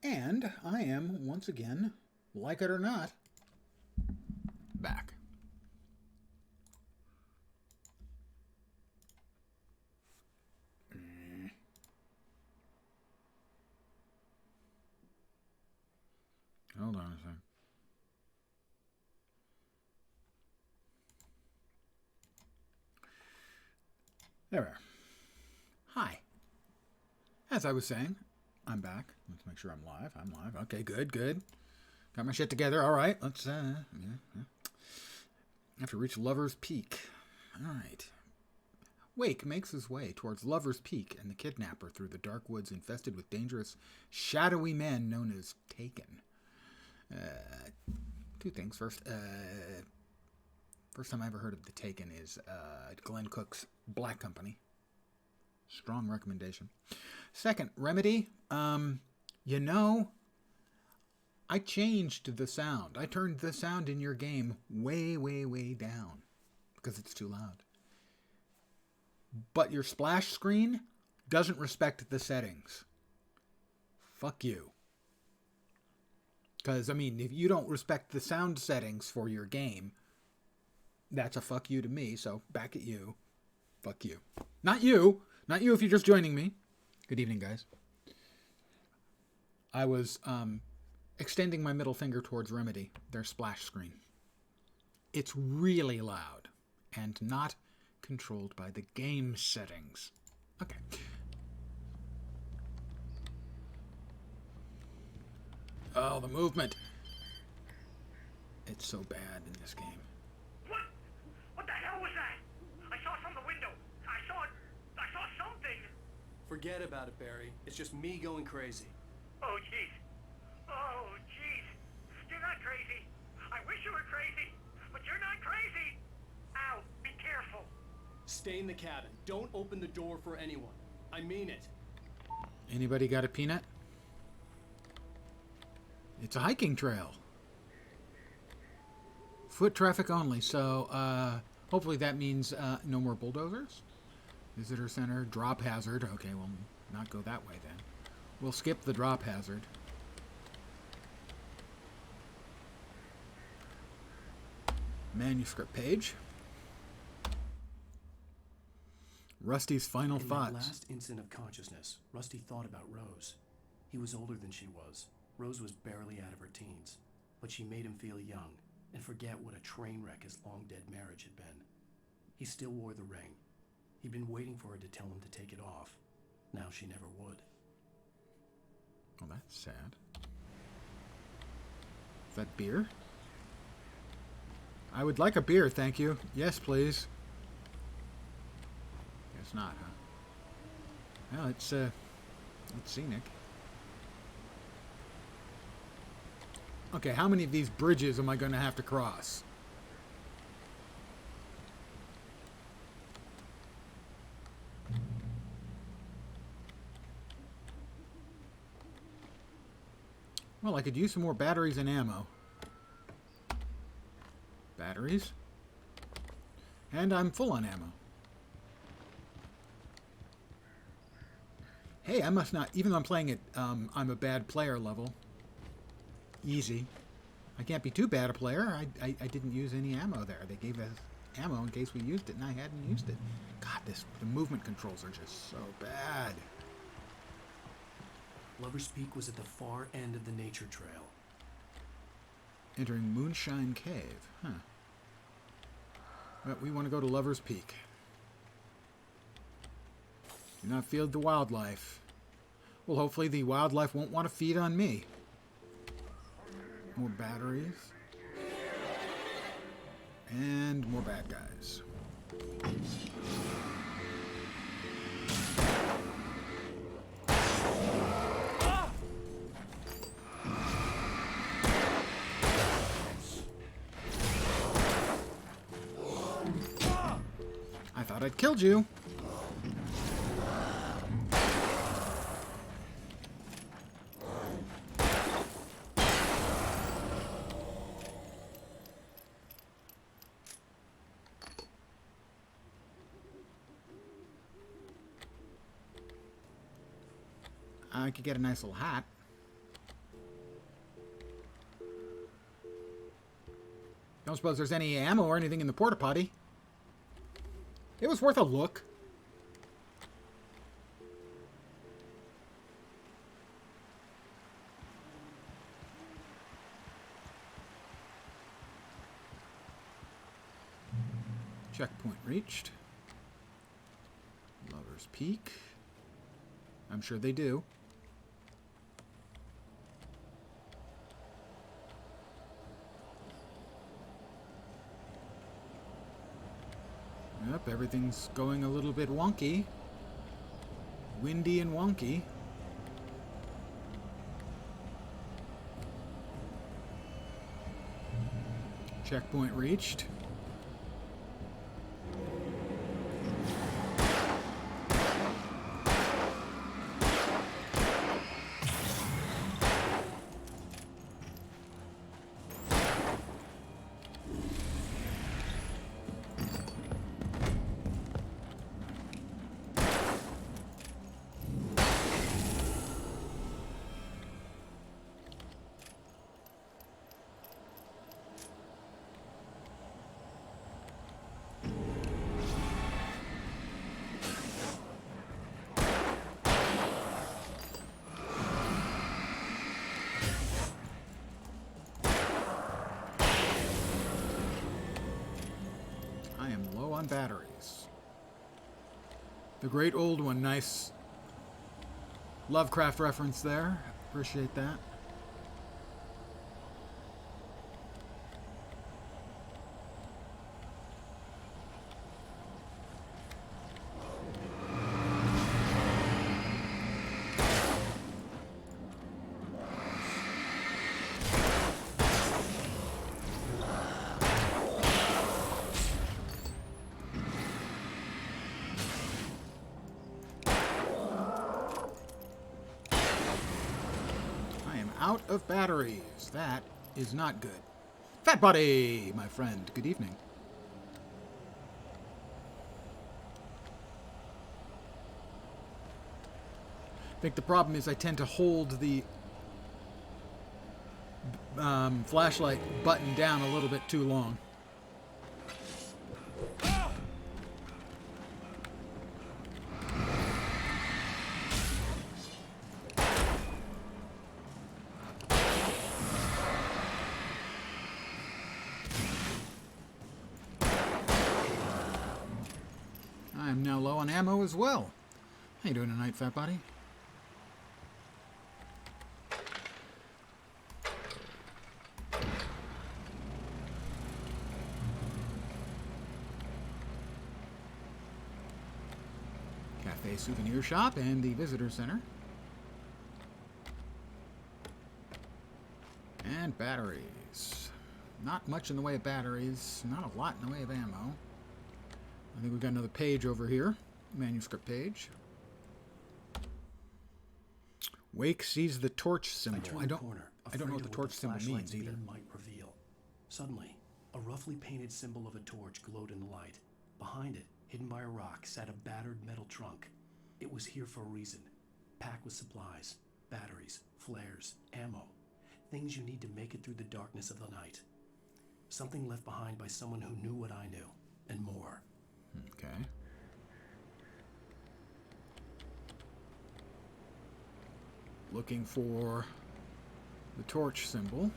And I am, once again, like it or not, back. Hold on a second. There we are. Hi. As I was saying, I'm back. Let's make sure I'm live. I'm live. Okay, good. Got my shit together. All right, let's, I have to reach Lover's Peak. All right. Wake makes his way towards Lover's Peak and the kidnapper through the dark woods infested with dangerous, shadowy men known as Taken. Two things. First time I ever heard of the Taken is Glenn Cook's Black Company. Strong recommendation. Second, Remedy. I changed the sound. I turned the sound in your game way, way, way down because it's too loud. But your splash screen doesn't respect the settings. Fuck you. Because, if you don't respect the sound settings for your game, that's a fuck you to me, so back at you. Fuck you. Not you if you're just joining me. Good evening, guys. I was extending my middle finger towards Remedy, their splash screen. It's really loud and not controlled by the game settings. Okay. Oh, the movement. It's so bad in this game. What the hell was that? I saw it from the window. I saw something. Forget about it, Barry. It's just me going crazy. Oh, jeez. You're not crazy. I wish you were crazy, but you're not crazy. Ow, be careful. Stay in the cabin. Don't open the door for anyone. I mean it. Anybody got a peanut? It's a hiking trail. Foot traffic only, so hopefully that means no more bulldozers. Visitor center, drop hazard. Okay, we'll not go that way then. We'll skip the drop hazard. Manuscript page. Rusty's final thoughts. In that last instant of consciousness, Rusty thought about Rose. He was older than she was. Rose was barely out of her teens, but she made him feel young and forget what a train wreck his long-dead marriage had been. He still wore the ring. He'd been waiting for her to tell him to take it off. Now she never would. Oh, that's sad. Is that beer? I would like a beer, thank you. Yes, please. Guess not, huh? Well, it's scenic. Okay, how many of these bridges am I going to have to cross? Well, I could use some more batteries and ammo. Batteries. And I'm full on ammo. Hey, I must not, even though I'm playing at I'm a bad player level. Easy. I can't be too bad a player. I didn't use any ammo there. They gave us ammo in case we used it, and I hadn't used it. God, the movement controls are just so bad. Lover's Peak was at the far end of the nature trail. Entering Moonshine Cave. Huh. But we want to go to Lover's Peak. Do not feed the wildlife. Well, hopefully the wildlife won't want to feed on me. More batteries. And more bad guys. I thought I'd killed you. I could get a nice little hat. don't suppose there's any ammo or anything in the porta potty. It was worth a look. Checkpoint reached. Lover's Peak. I'm sure they do. Yep, everything's going a little bit wonky. Windy and wonky. Checkpoint reached. I am low on batteries. The Great Old One, nice Lovecraft reference there. Appreciate that. Out of batteries. That is not good. Fat Body, my friend. Good evening. I think the problem is I tend to hold the flashlight button down a little bit too long. I'm now low on ammo as well. How you doing tonight, Fat Body? Cafe Souvenir Shop and the Visitor Center. And batteries. Not much in the way of batteries. Not a lot in the way of ammo. I think we've got another page over here. Manuscript page. Wake sees the torch symbol. I don't know what the torch symbol means either. Might reveal. Suddenly, a roughly painted symbol of a torch glowed in the light. Behind it, hidden by a rock, sat a battered metal trunk. It was here for a reason. Packed with supplies, batteries, flares, ammo. Things you need to make it through the darkness of the night. Something left behind by someone who knew what I knew, and more. Okay. Looking for the torch symbol.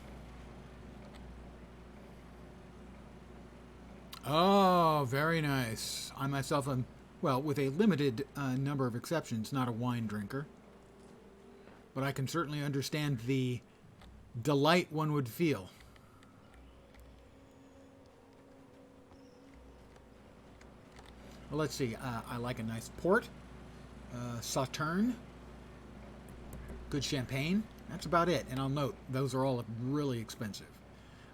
Oh, very nice. I myself am, well, with a limited number of exceptions, not a wine drinker. But I can certainly understand the delight one would feel. Well, let's see. I like a nice port. Sauterne. Good champagne. That's about it. And I'll note, those are all really expensive.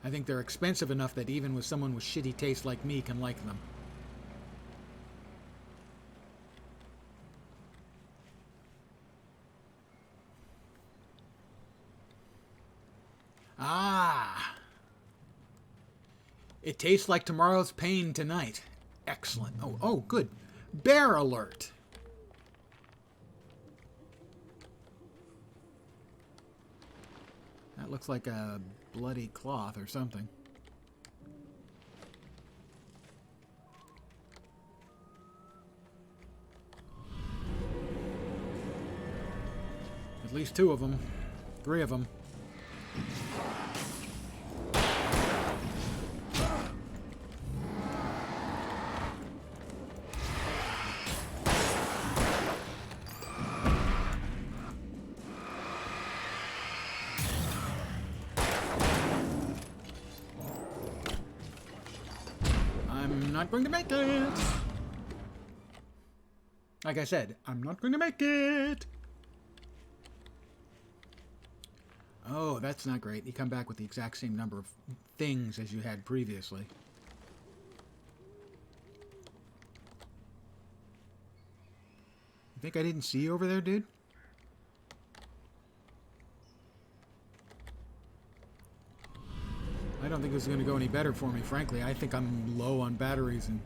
I think they're expensive enough that even with someone with shitty taste like me can like them. Ah! It tastes like tomorrow's pain tonight. Excellent. Oh, good. Bear alert. That looks like a bloody cloth or something. At least 2 of them. 3 of them. I'm not going to make it. Like I said, I'm not going to make it. Oh, that's not great. You come back with the exact same number of things as you had previously. You think I didn't see you over there, dude? I don't think this is going to go any better for me, frankly. I think I'm low on batteries and...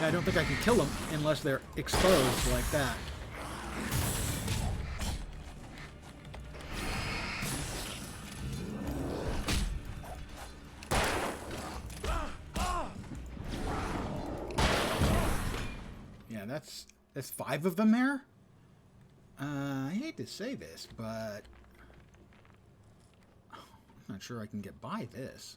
I don't think I can kill them unless they're exposed like that. Yeah, that's 5 of them there. I hate to say this, but I'm not sure I can get by this.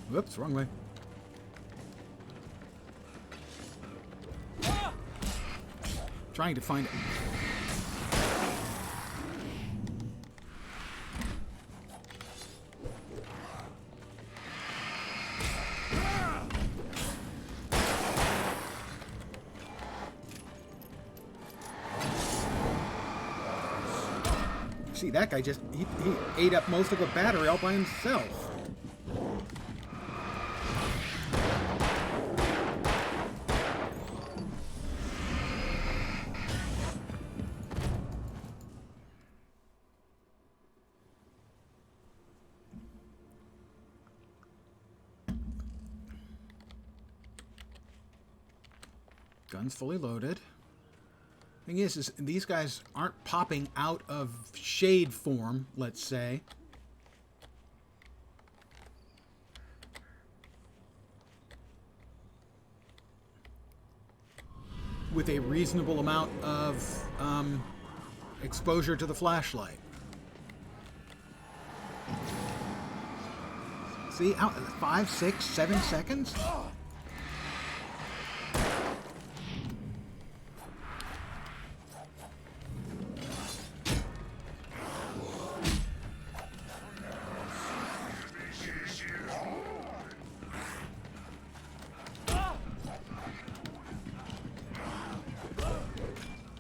Whoops, wrong way. Trying to find it. See, that guy just, he ate up most of a battery all by himself. Gun's fully loaded. Thing is these guys aren't popping out of shade form, let's say. With a reasonable amount of exposure to the flashlight. See, 5, 6, 7 seconds?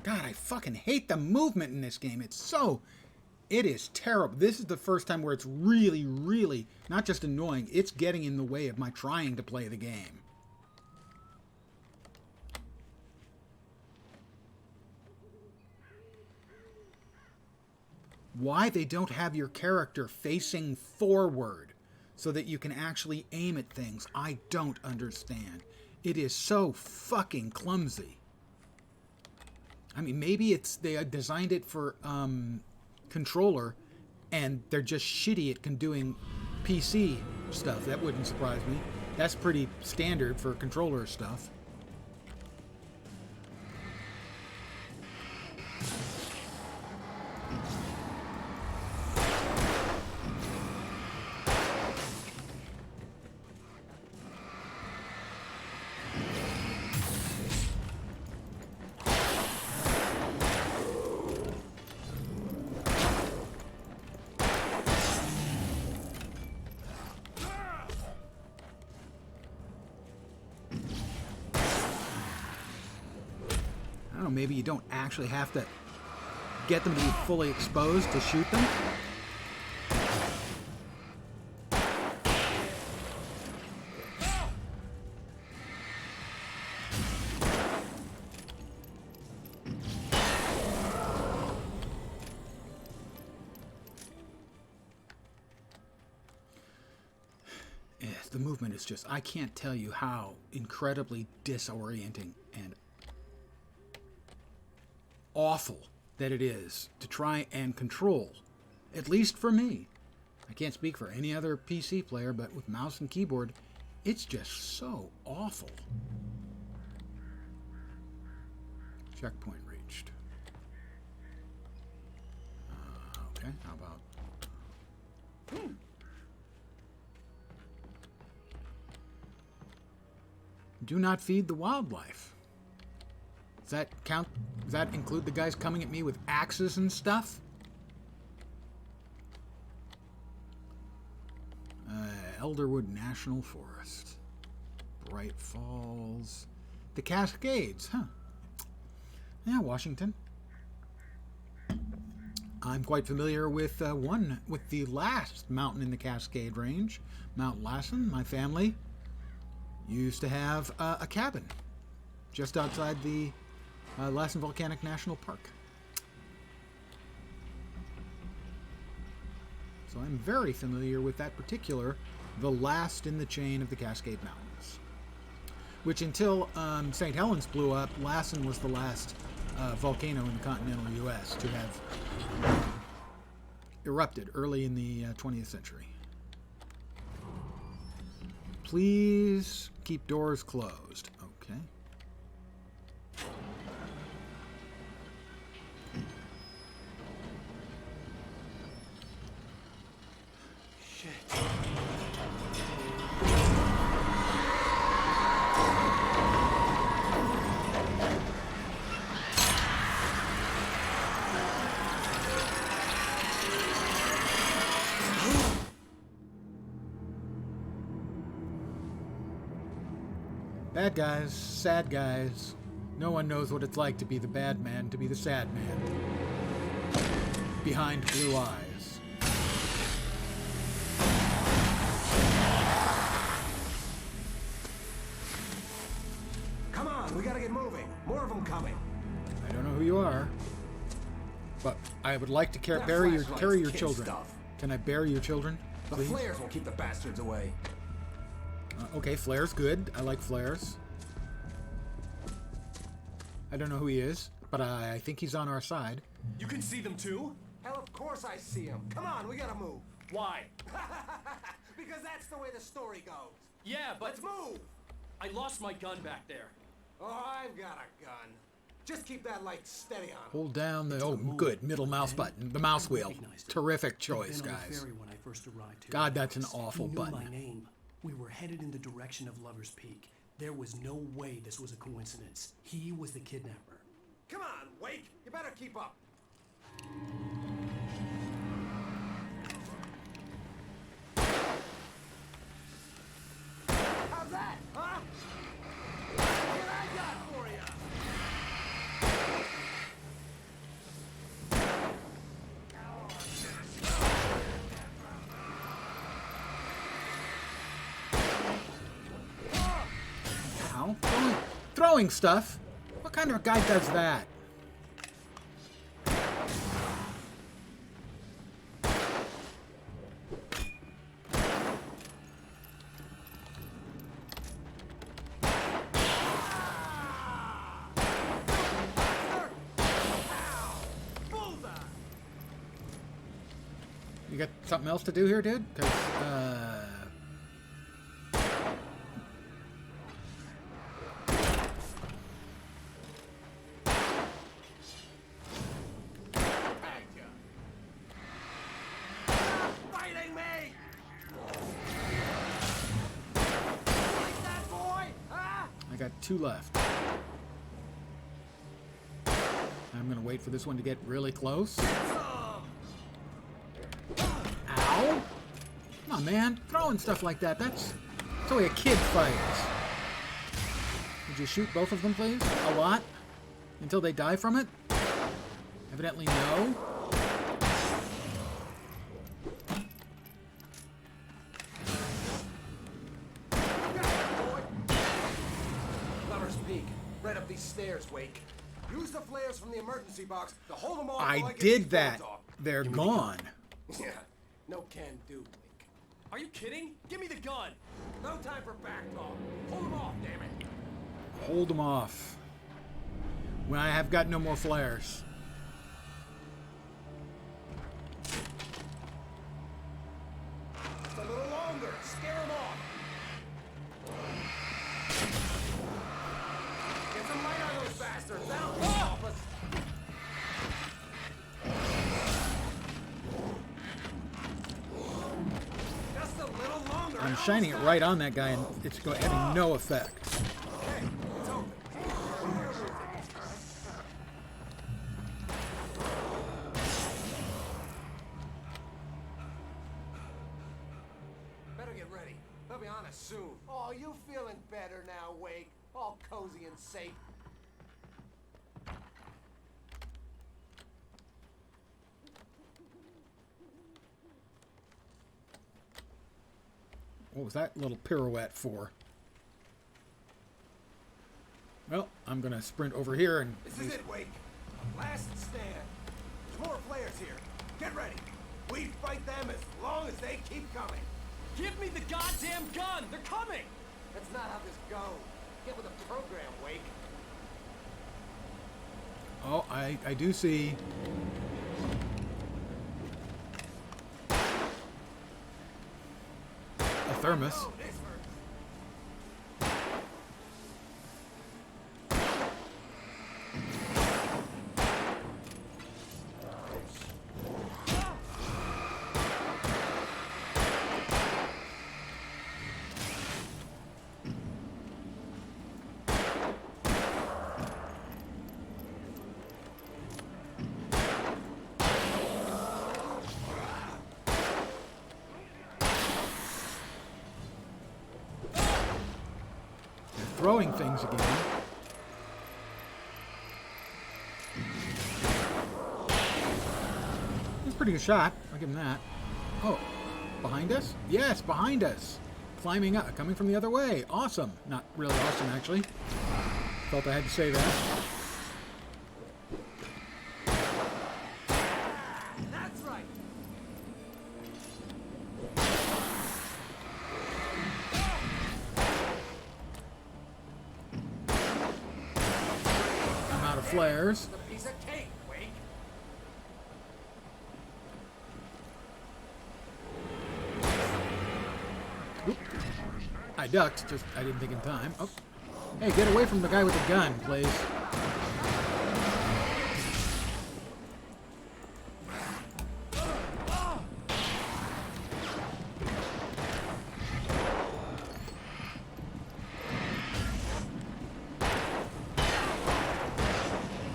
God, I fucking hate the movement in this game. It is terrible. This is the first time where it's really, really not just annoying, it's getting in the way of my trying to play the game. Why they don't have your character facing forward so that you can actually aim at things, I don't understand. It is so fucking clumsy. I mean, maybe they designed it for controller, and they're just shitty at doing PC stuff. That wouldn't surprise me. That's pretty standard for controller stuff. I don't know, maybe you don't actually have to get them to be fully exposed to shoot them. the movement is just, I can't tell you how incredibly disorienting and awful that it is to try and control, at least for me. I can't speak for any other PC player, but with mouse and keyboard, it's just so awful. Checkpoint reached. Okay, how about... Do not feed the wildlife. Does that count? Does that include the guys coming at me with axes and stuff? Elderwood National Forest. Bright Falls. The Cascades, huh? Yeah, Washington. I'm quite familiar with the last mountain in the Cascade Range, Mount Lassen. My family used to have a cabin just outside the Lassen Volcanic National Park. So I'm very familiar with that particular, the last in the chain of the Cascade Mountains. Which until St. Helens blew up, Lassen was the last volcano in the continental U.S. to have erupted early in the 20th century. Please keep doors closed. Okay. Shit. Bad guys, sad guys. No one knows what it's like to be the bad man, to be the sad man. Behind blue eyes. Come on, we gotta get moving. More of them coming. I don't know who you are, but I would like to That carry your flashlight's kid children. stuff. Can I bear your children, The please? flares will keep the bastards away. Okay, flare's good. I like flares. I don't know who he is, but I think he's on our side. You can see them too? Hell, of course I see him. Come on, we gotta move. Why? Because that's the way the story goes. Yeah, but Let's move. I lost my gun back there. Oh, I've got a gun. Just keep that light steady on him. Hold down the, oh, good, middle mouse button, the mouse wheel. Terrific choice, I'd been on the guys. ferry when I first arrived here. God, that's an awful He knew my button. name. We were headed in the direction of Lover's Peak. There was no way this was a coincidence. He was the kidnapper. Come on, Wake. You better keep up. How's that, huh? What I got for you? Ow. Throwing stuff? What kind of guy does that? You got something else to do here, dude? 'Cause, Fighting me! Like that, boy? Huh? I got 2 left. I'm gonna wait for this one to get really close. Ow! Come on, man. Throwing stuff like that, that's the way a kid fights. Would you shoot both of them, please? A lot? Until they die from it? Evidently no. Lover's Peak. Right up these stairs, Wake. Use the flares from the emergency box to hold them off. I while get did these that. phones off. They're gone. Yeah, no can do, Wake. Are you kidding? Give me the gun! No time for back talk. Hold him off, damn it. Hold them off. When I have got no more flares. Just a little longer. Scare him off. Get some light on those bastards. That'll stop us. Just a little longer. I'm shining it right on that guy, and it's having no effect. Okay, it's open. Better get ready. They'll be on us soon. Oh, you feeling better now, Wake? All cozy and safe. What was that little pirouette for? Well, I'm gonna sprint over here and This is it, Wake. Last stand. There's more flares here. Get ready. We fight them as long as they keep coming. Give me the goddamn gun! They're coming! That's not how this goes. Get with the program, Wake. oh, I do see. A thermos. Oh, this hurts. Throwing things again. It's a pretty good shot. I'll give him that. Oh, behind us? Yes, behind us. Climbing up, coming from the other way. Awesome. Not really awesome, actually. Felt I had to say that. That's right. I'm out of flares. It's a piece of cake, Wake. I ducked, just I didn't think in time. Oh. Hey, get away from the guy with the gun, please.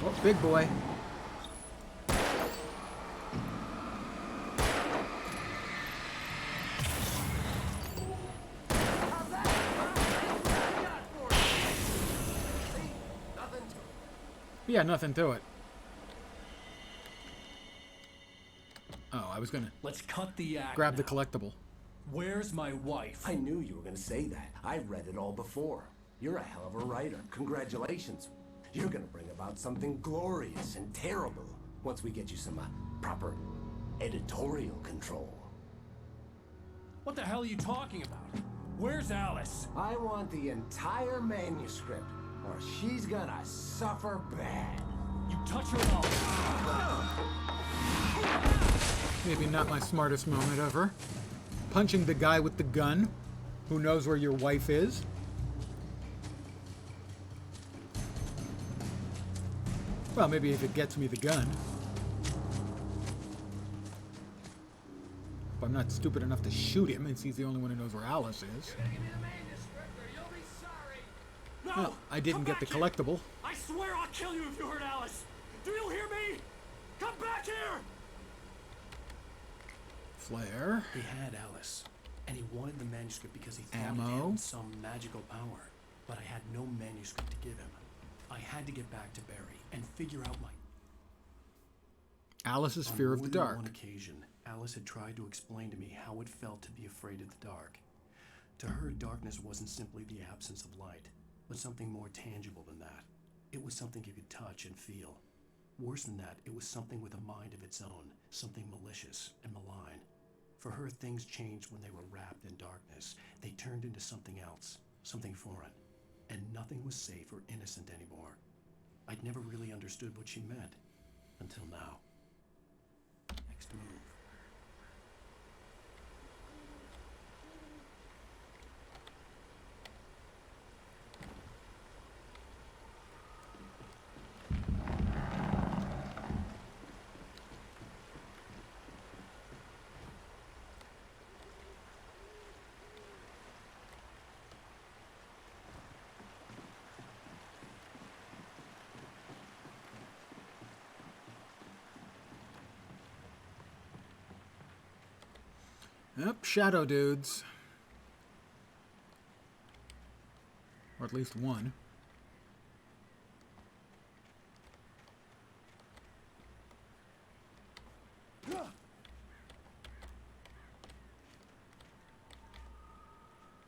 Oh, big boy. How's that? Huh? Got for it. See? Nothing to it. Yeah, nothing to it. Oh, I was gonna Let's cut the act grab the now. collectible. Where's my wife? I knew you were going to say that. I've read it all before. You're a hell of a writer. Congratulations. You're going to bring about something glorious and terrible once we get you some proper editorial control. What the hell are you talking about? Where's Alice? I want the entire manuscript, or she's gonna suffer bad. You touch her mouth. Maybe not my smartest moment ever. Punching the guy with the gun, who knows where your wife is. Well, maybe if it gets me the gun. But I'm not stupid enough to shoot him, and he's the only one who knows where Alice is. No! Well, I didn't Come get the back here. collectible. I swear I'll kill you if you hurt Alice! Do you hear me? Come back here! Flare. He had Alice, and he wanted the manuscript because he thought Ammo. it had some magical power. But I had no manuscript to give him. I had to get back to Barry and figure out my... Alice's On fear of more the than dark. one occasion, Alice had tried to explain to me how it felt to be afraid of the dark. To her, darkness wasn't simply the absence of light, but something more tangible than that. It was something you could touch and feel. Worse than that, it was something with a mind of its own, something malicious and malign. For her, things changed when they were wrapped in darkness. They turned into something else, something foreign. And nothing was safe or innocent anymore. I'd never really understood what she meant. Until now. Next move. Yep, shadow dudes. Or at least one.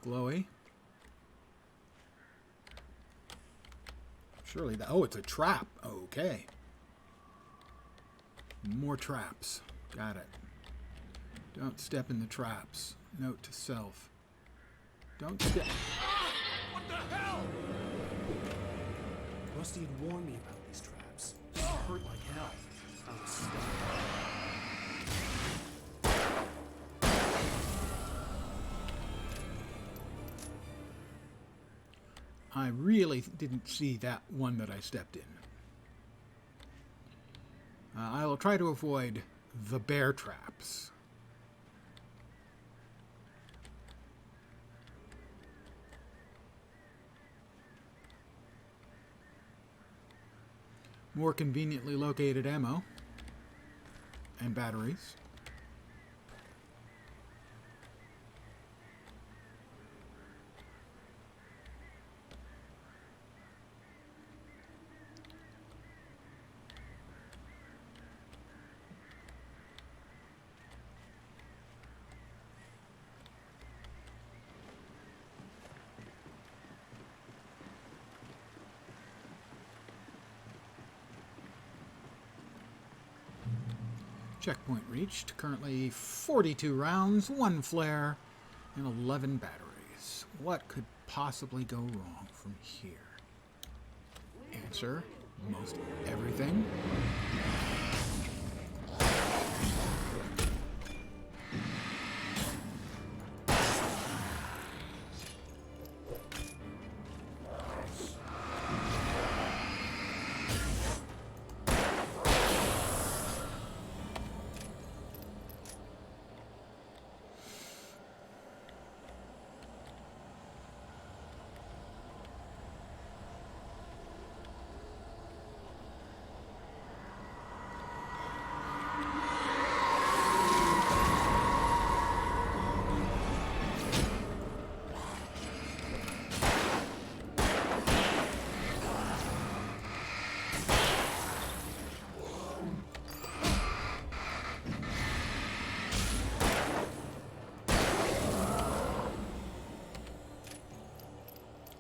Glowy. Surely that... Oh, it's a trap. Okay. More traps. Got it. Don't step in the traps. Note to self. Don't step... What the hell? Rusty had warned me about these traps. It hurt like hell. I was stuck. I really didn't see that one that I stepped in. I will try to avoid the bear traps. More conveniently located ammo and batteries. Checkpoint reached. Currently 42 rounds, 1 flare, and 11 batteries. What could possibly go wrong from here? Answer, most everything.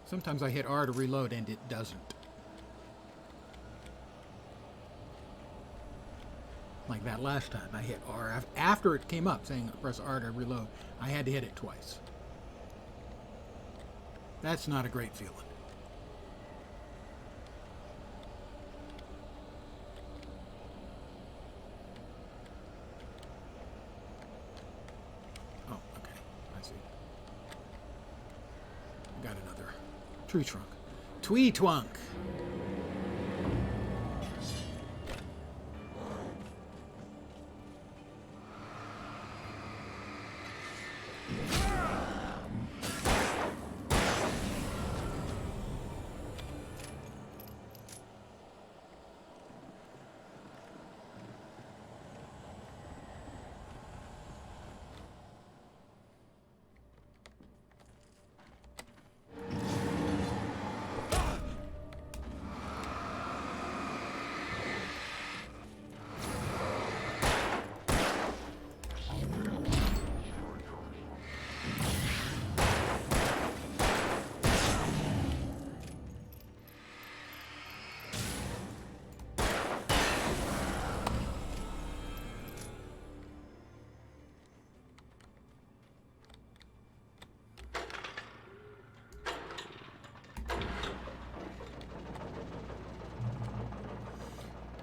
Sometimes I hit R to reload and it doesn't. Like that last time I hit R. After it came up saying press R to reload, I had to hit it twice. That's not a great feeling. Oh, okay. I see. Got another tree trunk. Twee twunk.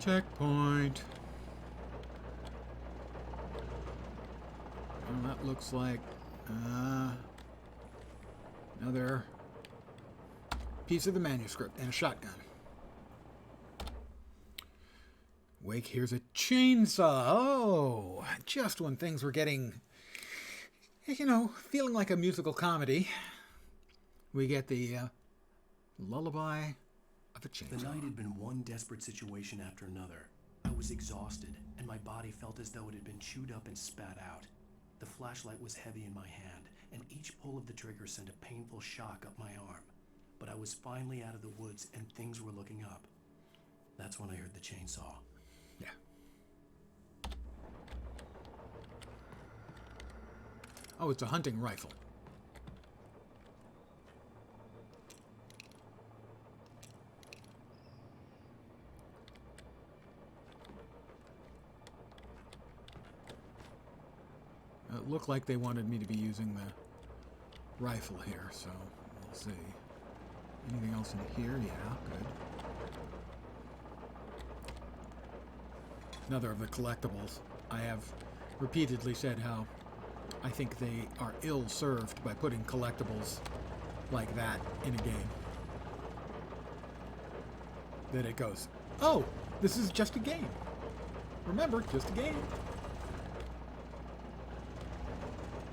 Checkpoint. Well, that looks like another piece of the manuscript and a shotgun. Wake here's a chainsaw. Oh, just when things were getting, you know, feeling like a musical comedy, we get the lullaby of a chainsaw. The night had been one desperate situation after another. I was exhausted, and my body felt as though it had been chewed up and spat out. The flashlight was heavy in my hand, and each pull of the trigger sent a painful shock up my arm. But I was finally out of the woods, and things were looking up. That's when I heard the chainsaw. Yeah. Oh, it's a hunting rifle. It looked like they wanted me to be using the rifle here, so we'll see. Anything else in here? Yeah, good. Another of the collectibles. I have repeatedly said how I think they are ill-served by putting collectibles like that in a game. That it goes, oh, this is just a game. Remember, just a game.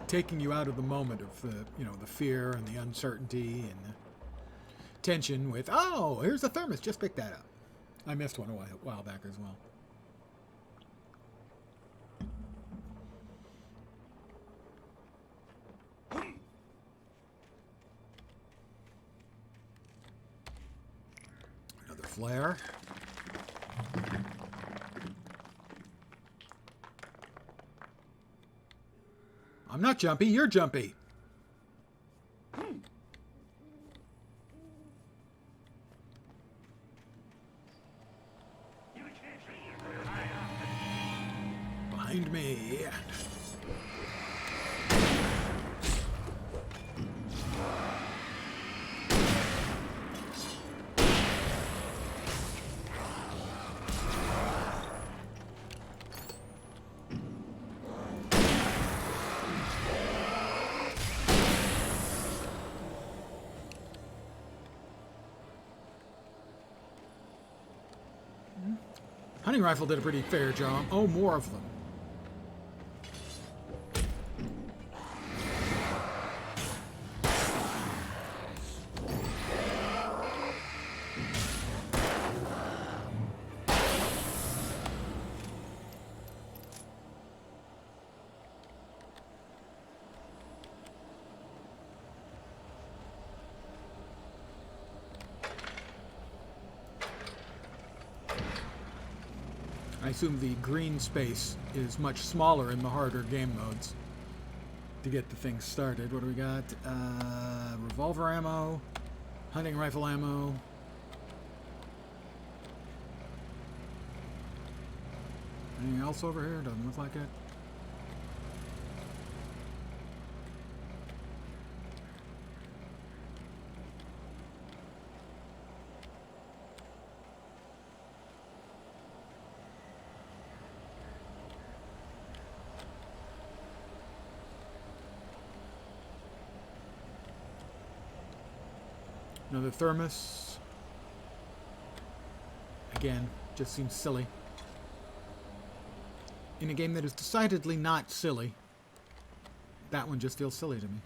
Taking you out of the moment of the, you know, the fear and the uncertainty and the tension with, oh, here's a thermos, just pick that up. I missed one a while back as well. Another flare. I'm not jumpy, you're jumpy. Behind me. Hunting rifle did a pretty fair job. Oh, more of them. I assume the green space is much smaller in the harder game modes to get the thing started. What do we got? Revolver ammo, hunting rifle ammo. Anything else over here? Doesn't look like it. Another thermos. Again, just seems silly. In a game that is decidedly not silly, that one just feels silly to me.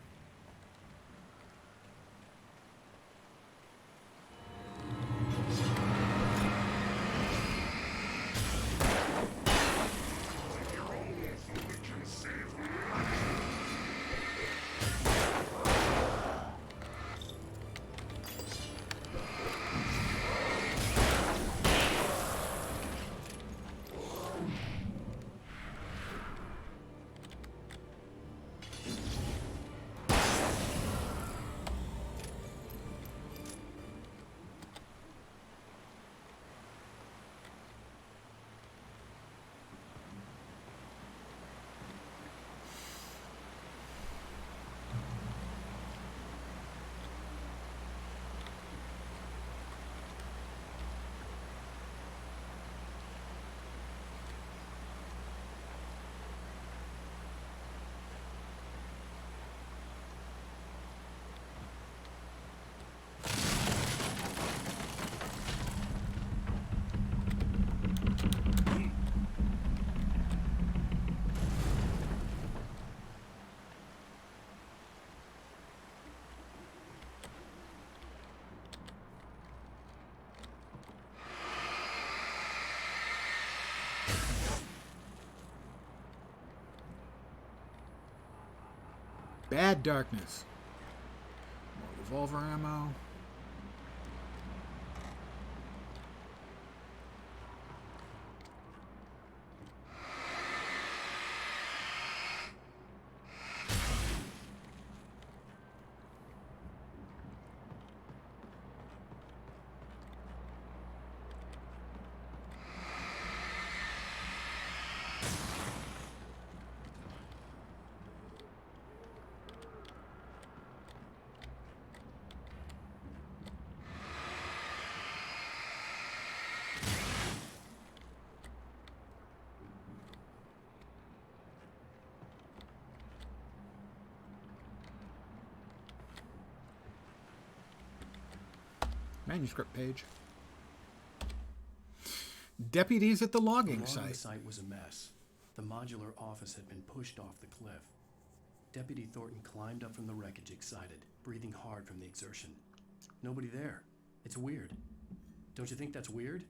Bad darkness. More revolver ammo. Manuscript page. Deputies at the logging The site. site was a mess. The modular office had been pushed off the cliff. Deputy Thornton climbed up from the wreckage excited, breathing hard from the exertion. Nobody there. It's weird. Don't you think that's weird?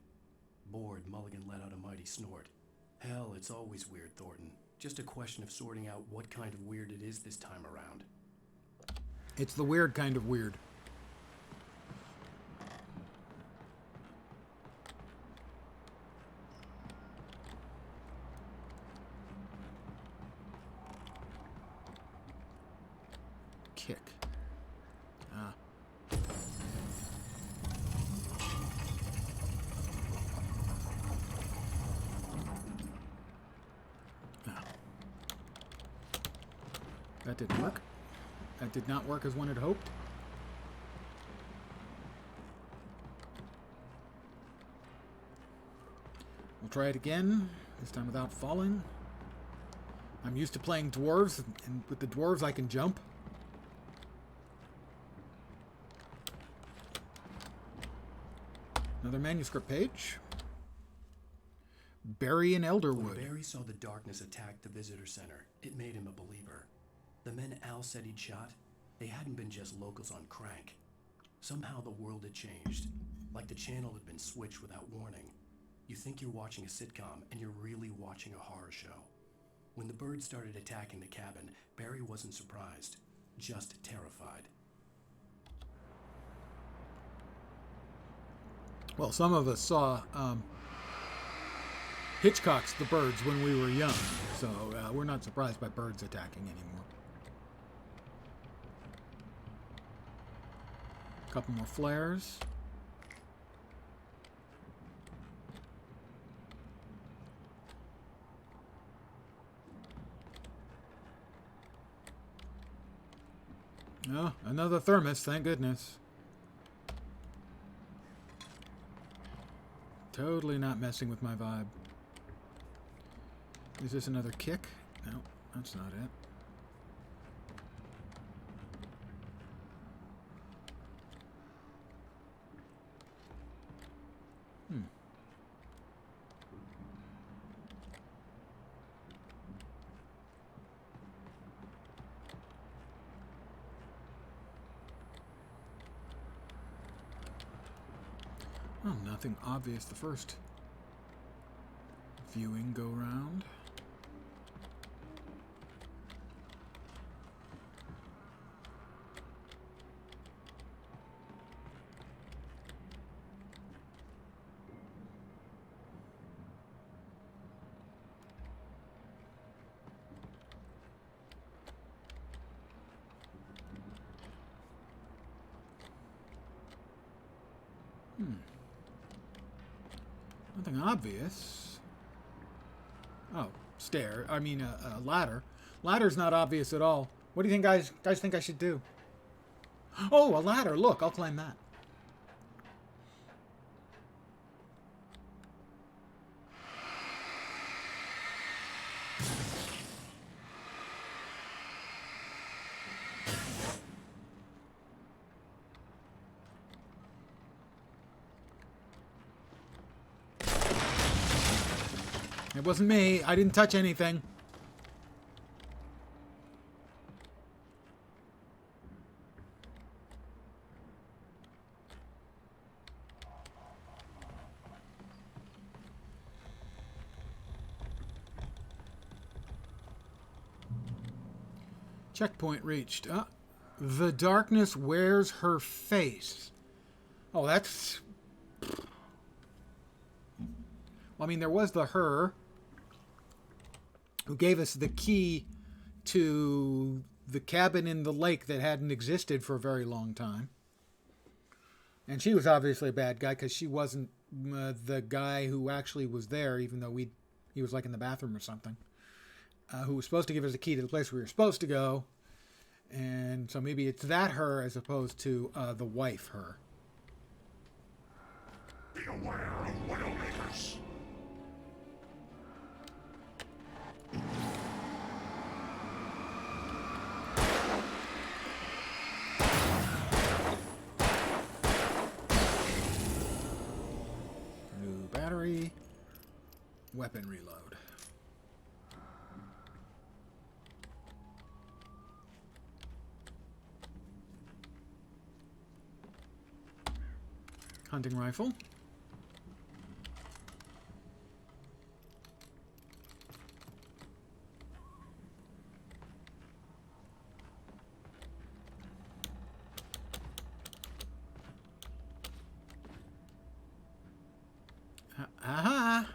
Bored, Mulligan let out a mighty snort. Hell, it's always weird, Thornton. Just a question of sorting out what kind of weird it is this time around. It's the weird kind of weird. Kick. Ah. Ah. That didn't work. That did not work as one had hoped. We'll try it again, this time without falling. I'm used to playing dwarves, and with the dwarves I can jump. Another manuscript page. Barry in Elderwood. When Barry saw the darkness attack the visitor center, it made him a believer. The men Al said he'd shot, they hadn't been just locals on crank. Somehow the world had changed, like the channel had been switched without warning. You think you're watching a sitcom, and you're really watching a horror show. When the birds started attacking the cabin, Barry wasn't surprised, just terrified. Well, some of us saw Hitchcock's The Birds when we were young, so we're not surprised by birds attacking anymore. A couple more flares. Oh, another thermos, thank goodness. Totally not messing with my vibe. Is this another kick? No, that's not it. Oh, nothing obvious the first viewing go round. Nothing obvious. Oh, stair. I mean, a ladder. Ladder's not obvious at all. What do you think, guys think I should do? Oh, a ladder. Look, I'll climb that. It wasn't me. I didn't touch anything. Checkpoint reached. The darkness wears her face. Oh, that's... Well, I mean, there was the her who gave us the key to the cabin in the lake that hadn't existed for a very long time. And she was obviously a bad guy because she wasn't the guy who actually was there, even though he was like in the bathroom or something, who was supposed to give us the key to the place we were supposed to go. And so maybe it's that her as opposed to the wife her. Be aware of Widowmakers. New battery. Weapon reload. Hunting rifle. Aha!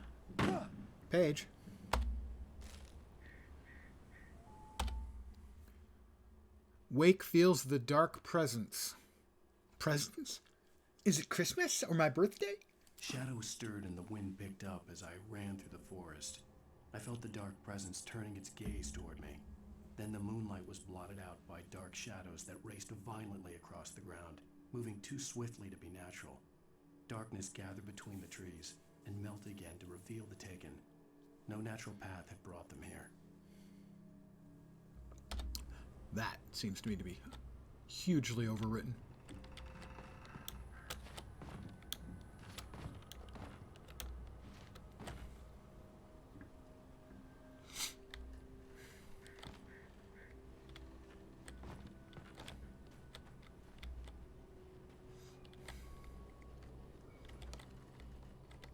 Page. Wake feels the dark presence. Presence? Is it Christmas or my birthday? Shadows stirred and the wind picked up as I ran through the forest. I felt the dark presence turning its gaze toward me. Then the moonlight was blotted out by dark shadows that raced violently across the ground, moving too swiftly to be natural. Darkness gathered between the trees and melted again to reveal the Taken. No natural path had brought them here. That seems to me to be hugely overwritten.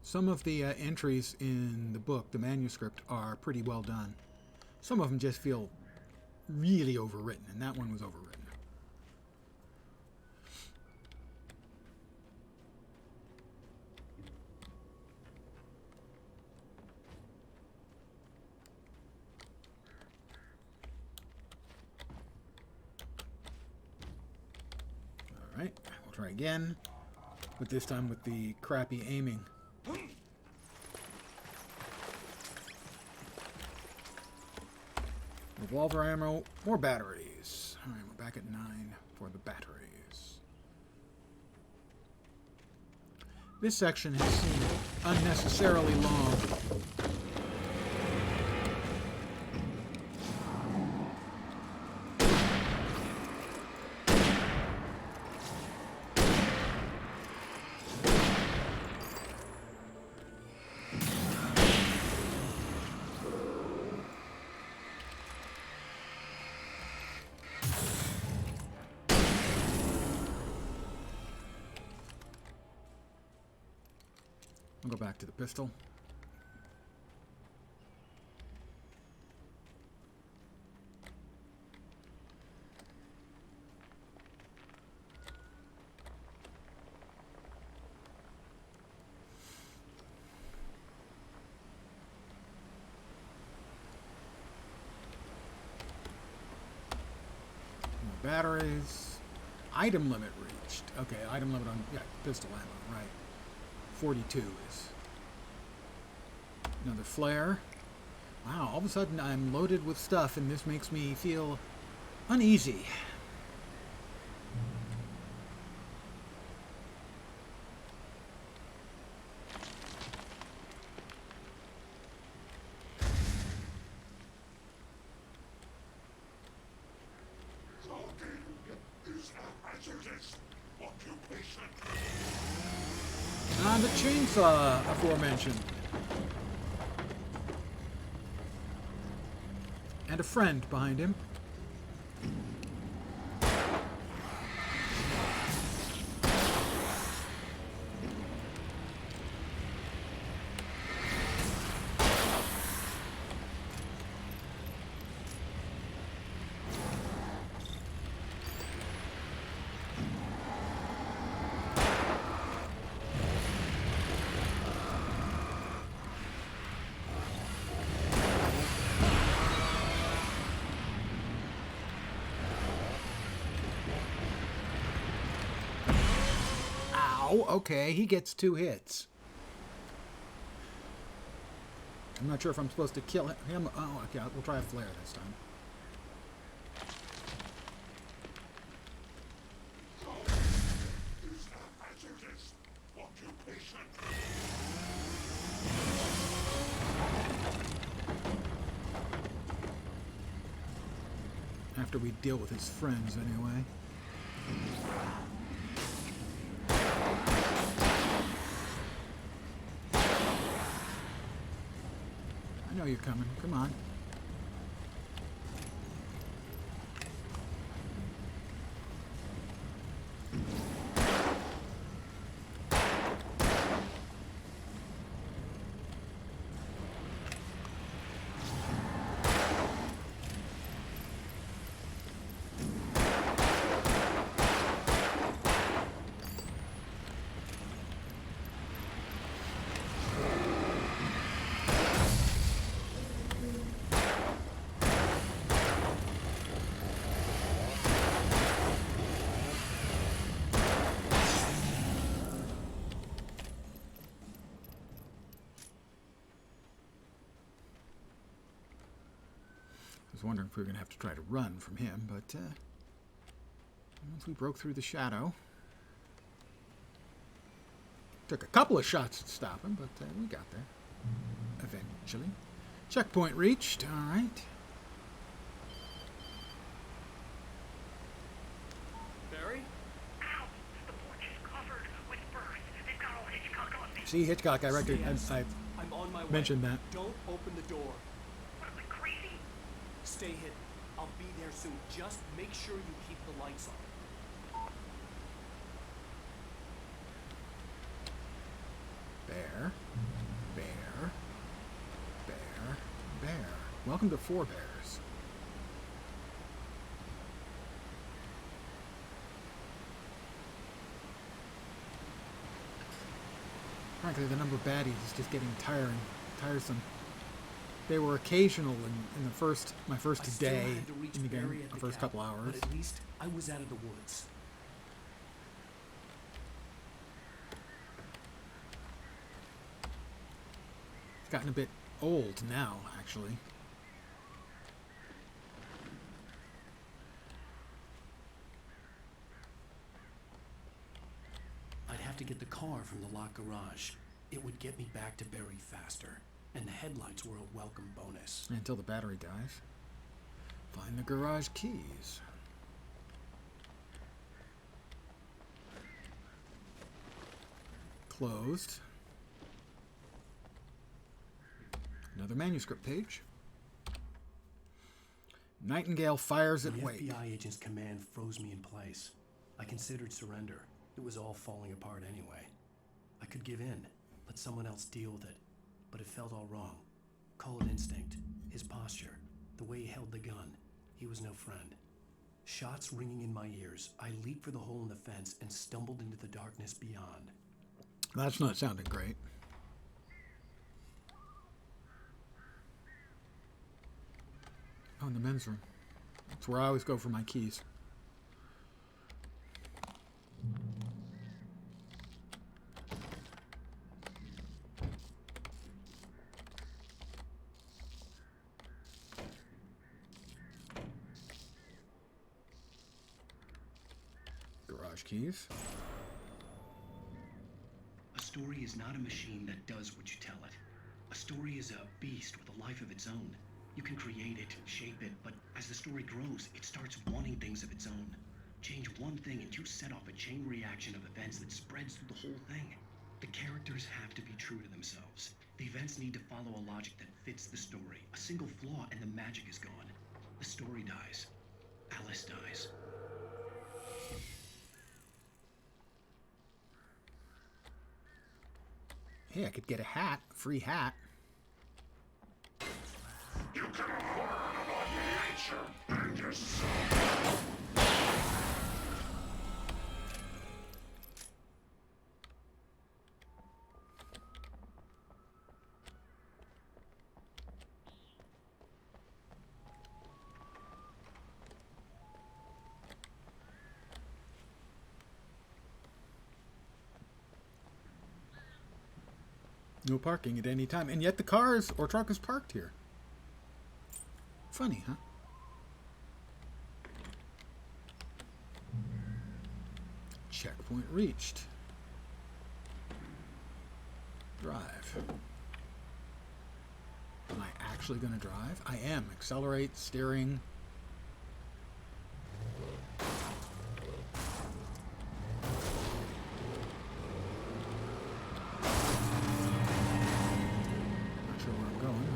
Some of the entries in the book, the manuscript, are pretty well done. Some of them just feel really overwritten, and that one was overwritten. All right, we'll try again, but this time with the crappy aiming. Revolver ammo, more batteries. All right, we're back at 9 for the batteries. This section has seemed unnecessarily long. I'll go back to the pistol. More batteries. Item limit reached. Okay, item limit on pistol ammo, right. 42 is another flare. Wow, all of a sudden I'm loaded with stuff and this makes me feel uneasy. Talking is a hazardous occupation. Ah, the chainsaw aforementioned. And a friend behind him. Ow! Okay, he gets 2 hits. I'm not sure if I'm supposed to kill him. Oh, okay, we'll try a flare this time. Is a hazardous occupation. After we deal with his friends, anyway. I know you're coming. Come on. I was wondering if we were going to have to try to run from him, but once we broke through the shadow, took a couple of shots to stop him, but we got there eventually. Checkpoint reached. All right. Barry? Ow! The porch is covered with birds. They've got all Hitchcock on me. See, Hitchcock, I I'm on my way. mentioned that. Don't open the door. What am I, crazy? Stay hidden. I'll be there soon. Just make sure you keep the lights on. Bear, bear, bear, bear. Welcome to Four Bears. Frankly, the number of baddies is just getting tiresome. They were occasional in the my I first still day had to reach in the Barry game, at the the first gap, couple hours. But at least I was out of the woods. It's gotten a bit old now, actually. I'd have to get the car from the locked garage. It would get me back to Barry faster, and the headlights were a welcome bonus. Until the battery dies. Find the garage keys. Closed. Another manuscript page. Nightingale fires at The Wake. FBI agent's command froze me in place. I considered surrender. It was all falling apart anyway. I could give in, let someone else deal with it, but it felt all wrong. Call it instinct, his posture, the way he held the gun. He was no friend. Shots ringing in my ears, I leaped for the hole in the fence and stumbled into the darkness beyond. That's not sounding great. Oh, in the men's room. That's where I always go for my keys. Garage keys. A story is not a machine that does what you tell it. A story is a beast with a life of its own. You can create it, shape it, but as the story grows, it starts wanting things of its own. Change one thing and you set off a chain reaction of events that spreads through the whole thing. The characters have to be true to themselves. The events need to follow a logic that fits the story. A single flaw and the magic is gone. The story dies. Alice dies. Hey, I could get a hat, a free hat. You can learn about nature and yourself. No parking at any time. And yet the cars or truck is parked here. Funny, huh? Checkpoint reached. Drive. Am I actually going to drive? I am. Accelerate, steering. Not sure where I'm going.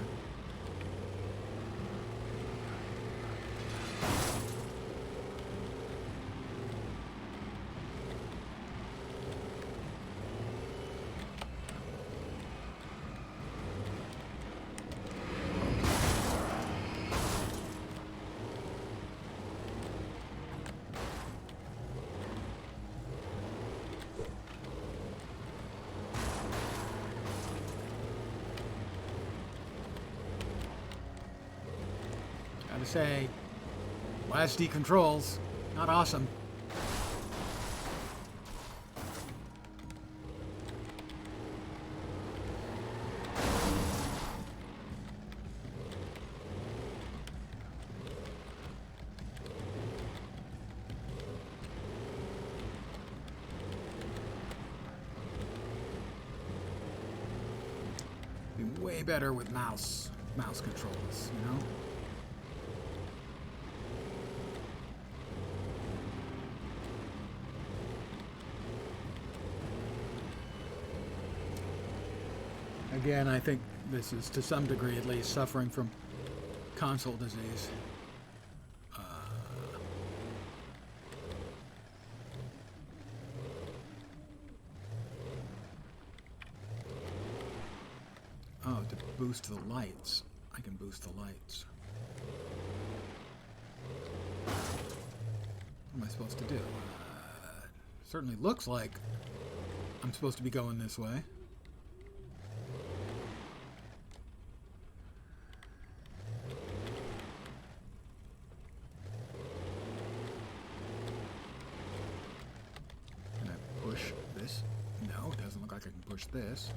Gotta say, WASD controls, not awesome. Be way better with mouse controls, you know? Again, I think this is, to some degree at least, suffering from console disease. Oh, to boost the lights. I can boost the lights. What am I supposed to do? Certainly looks like I'm supposed to be going this way. No, it doesn't look like I can push this.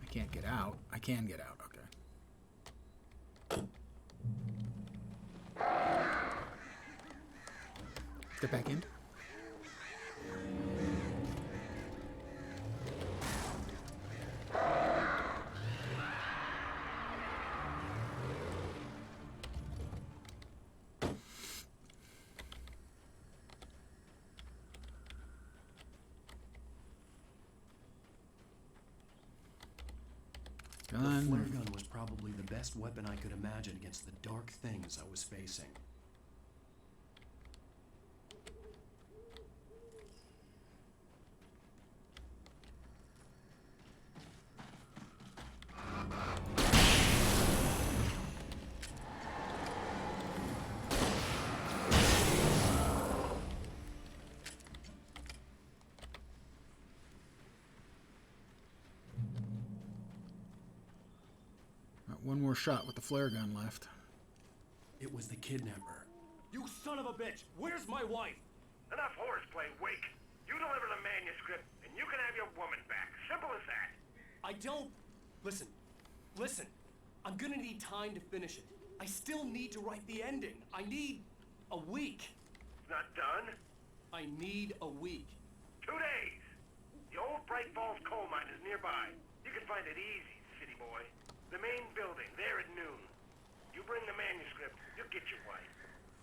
I can't get out. I can get out, okay. Get back in. The flare gun was probably the best weapon I could imagine against the dark things I was facing. One more shot with the flare gun left. It was the kidnapper. You son of a bitch! Where's my wife? Enough horseplay, Wake. You deliver the manuscript, and you can have your woman back. Simple as that. I don't... Listen. I'm gonna need time to finish it. I still need to write the ending. I need a week. Not done? I need a week. 2 days. The old Bright Falls coal mine is nearby. You can find it easy, city boy. The main building, there at noon. You bring the manuscript, you'll get your wife.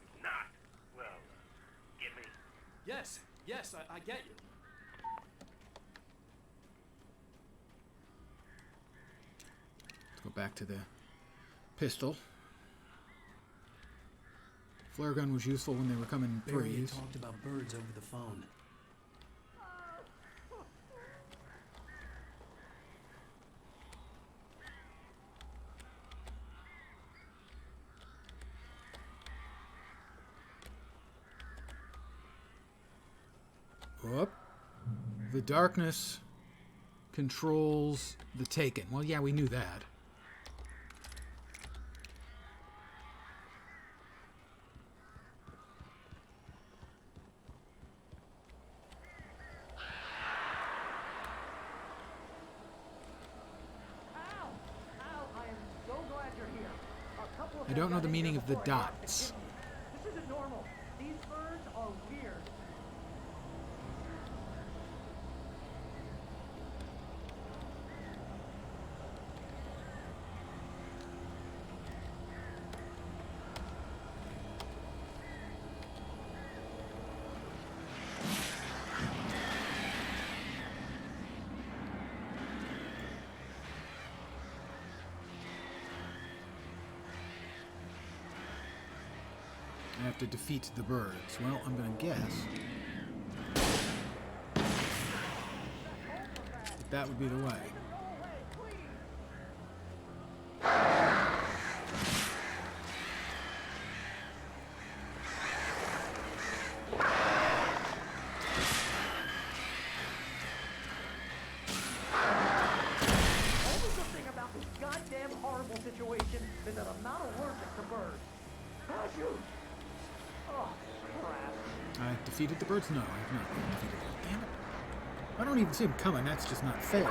If not, well, get me? Yes, I get you. Let's go back to the pistol. Flare gun was useful when they were coming in Barry had threes. talked about birds over the phone. Whoop. The darkness controls the Taken. Well, yeah, we knew that. I don't know the meaning of the dots. This isn't normal. These birds are weird. I have to defeat the birds. Well, I'm going to guess that would be the way. Only good thing about this goddamn horrible situation is that I'm not allergic to birds. Ah, shoot. Oh, crap. I defeated the birds? No, I have not defeated them. Damn it. I don't even see them coming. That's just not fair.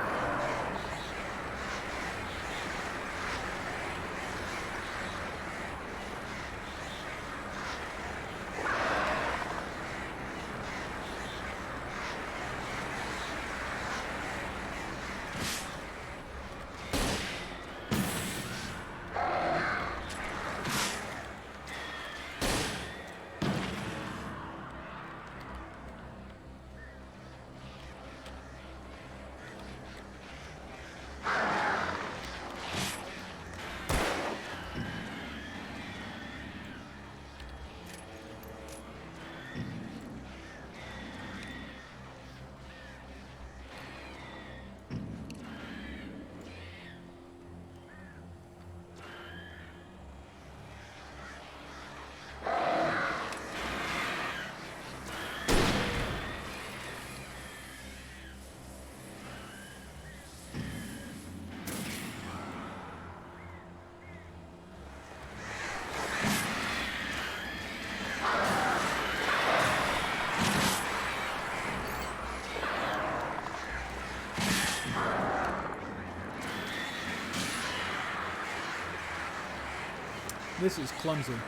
This is clumsy. It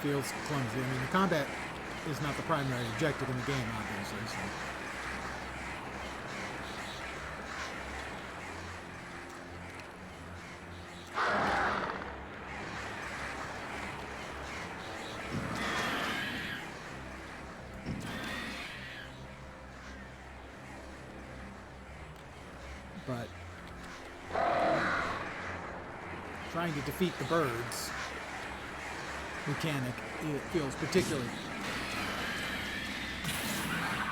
feels clumsy. I mean, the combat is not the primary objective in the game, obviously. So. But trying to defeat the birds mechanic, it feels particularly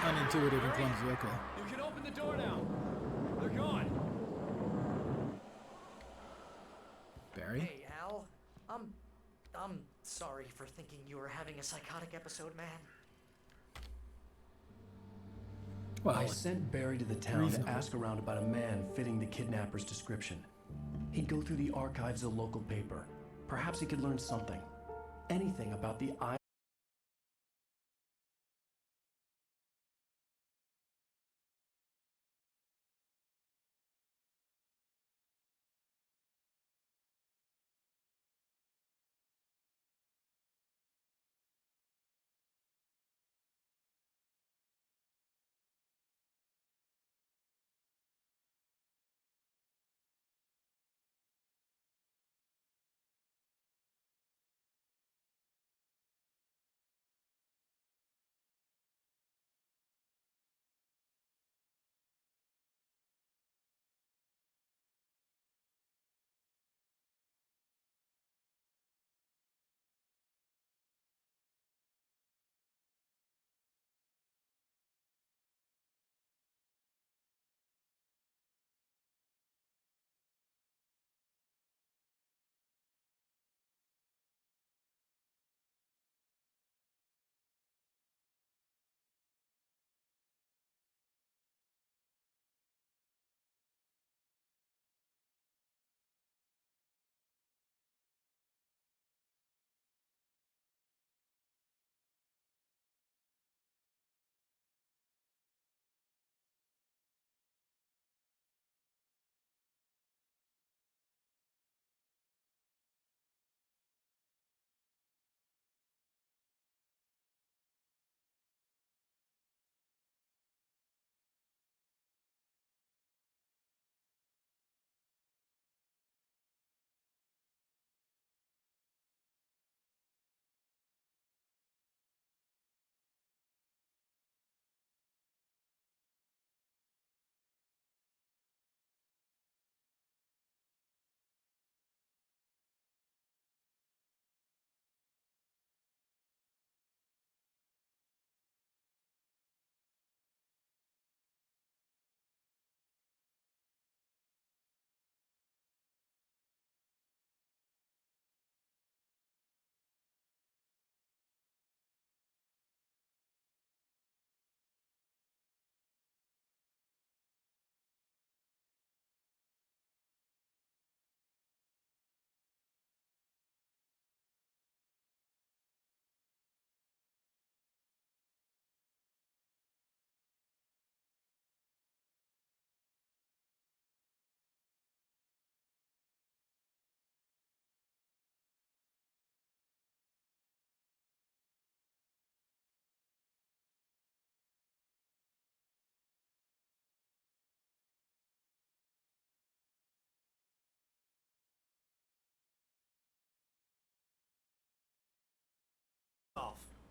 unintuitive and clumsy. Okay. You can open the door now. They're gone. Barry? Hey, Al. I'm sorry for thinking you were having a psychotic episode, man. Well, I sent Barry to the town reasonable. to ask around about a man fitting the kidnapper's description. He'd go through the archives of the local paper. Perhaps he could learn something. Anything about the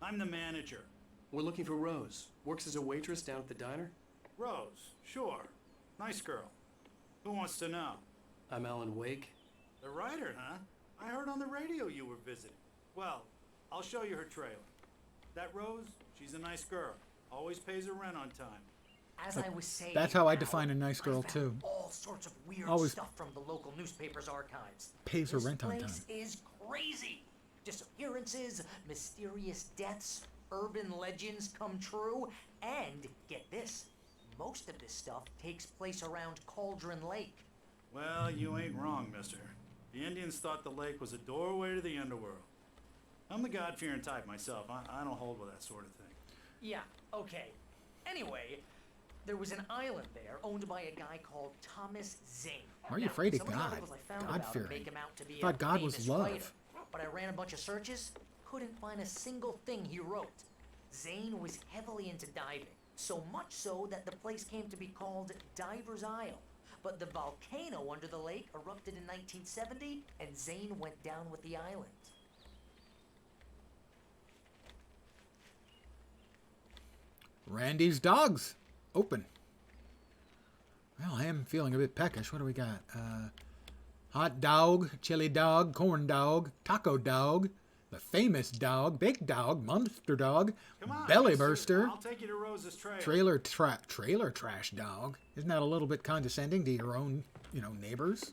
I'm the manager. We're looking for Rose. Works as a waitress down at the diner. Rose, sure. Nice girl. Who wants to know? I'm Alan Wake. The writer, huh? I heard on the radio you were visiting. Well, I'll show you her trailer. That Rose, she's a nice girl. Always pays her rent on time. As I was saying, That's how I Al, define a nice girl, I found too. all sorts of weird Always stuff from the local newspaper's archives. pays her rent on This time. place is crazy. Disappearances, mysterious deaths, urban legends come true, and get this, most of this stuff takes place around Cauldron Lake. Well, you ain't wrong, mister. The Indians thought the lake was a doorway to the underworld. I'm the God-fearing type myself. I don't hold with that sort of thing. Yeah, okay. Anyway, there was an island there owned by a guy called Thomas Zane. Why are you Now, afraid of some the God? articles I found about him God-fearing. make him out to be I thought a God was famous love. writer, but I ran a bunch of searches, couldn't find a single thing he wrote. Zane was heavily into diving, so much so that the place came to be called Diver's Isle. But the volcano under the lake erupted in 1970, and Zane went down with the island. Randy's dogs open. Well, I am feeling a bit peckish. What do we got? Hot dog, chili dog, corn dog, taco dog, the famous dog, big dog, monster dog, Come on, belly mister. burster, I'll take you to Rose's trailer. trailer trash dog. Isn't that a little bit condescending to your own, neighbors?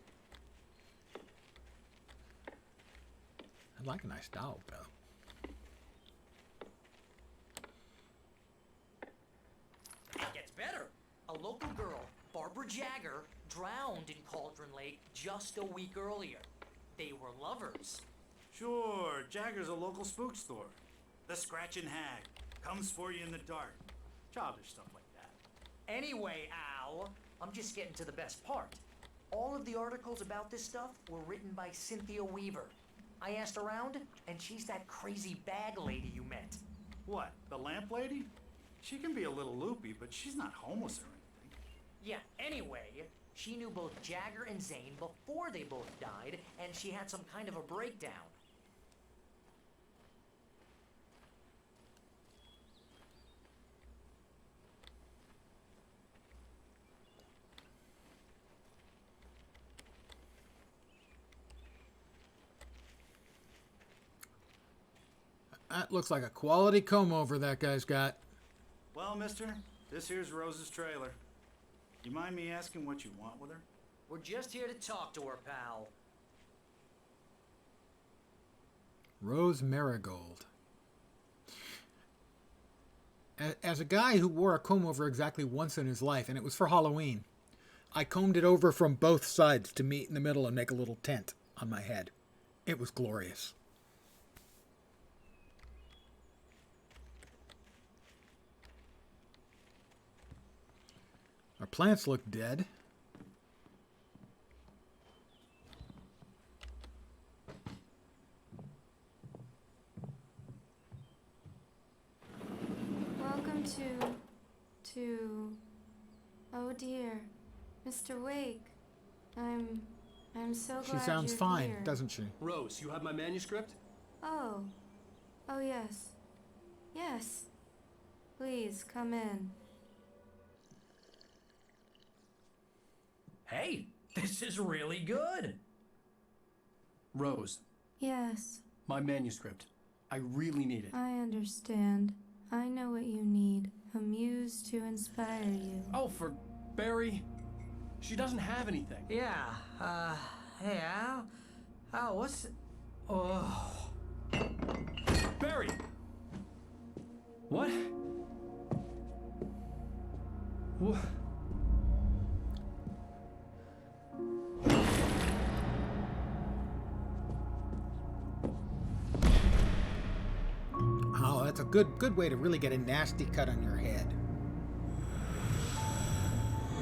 I'd like a nice dog, though. It gets better. A local girl, Barbara Jagger, drowned in Cauldron Lake just a week earlier. They were lovers. Sure, Jagger's a local spook store. The Scratching Hag. Comes for you in the dark. Childish stuff like that. Anyway, Al, I'm just getting to the best part. All of the articles about this stuff were written by Cynthia Weaver. I asked around, and she's that crazy bag lady you met. What, the lamp lady? She can be a little loopy, but she's not homeless or anything. Yeah, anyway, she knew both Jagger and Zane before they both died, and she had some kind of a breakdown. That looks like a quality comb over that guy's got. Well, mister, this here's Rose's trailer. You mind me asking what you want with her? We're just here to talk to her, pal. Rose Marigold. As a guy who wore a comb over exactly once in his life, and it was for Halloween, I combed it over from both sides to meet in the middle and make a little tent on my head. It was glorious. Our plants look dead. Welcome to... Oh dear, Mr. Wake. I'm so glad She sounds you're fine, here. doesn't she? Rose, you have my manuscript? Oh. Oh yes. Yes. Please, come in. Hey, this is really good. Rose, Yes, my manuscript. I really need it. I understand. I know what you need. A muse to inspire you. Oh, for Barry. She doesn't have anything. Yeah, hey Al? Al, what's... Oh... Barry! What? What? Oh, that's a good way to really get a nasty cut on your head.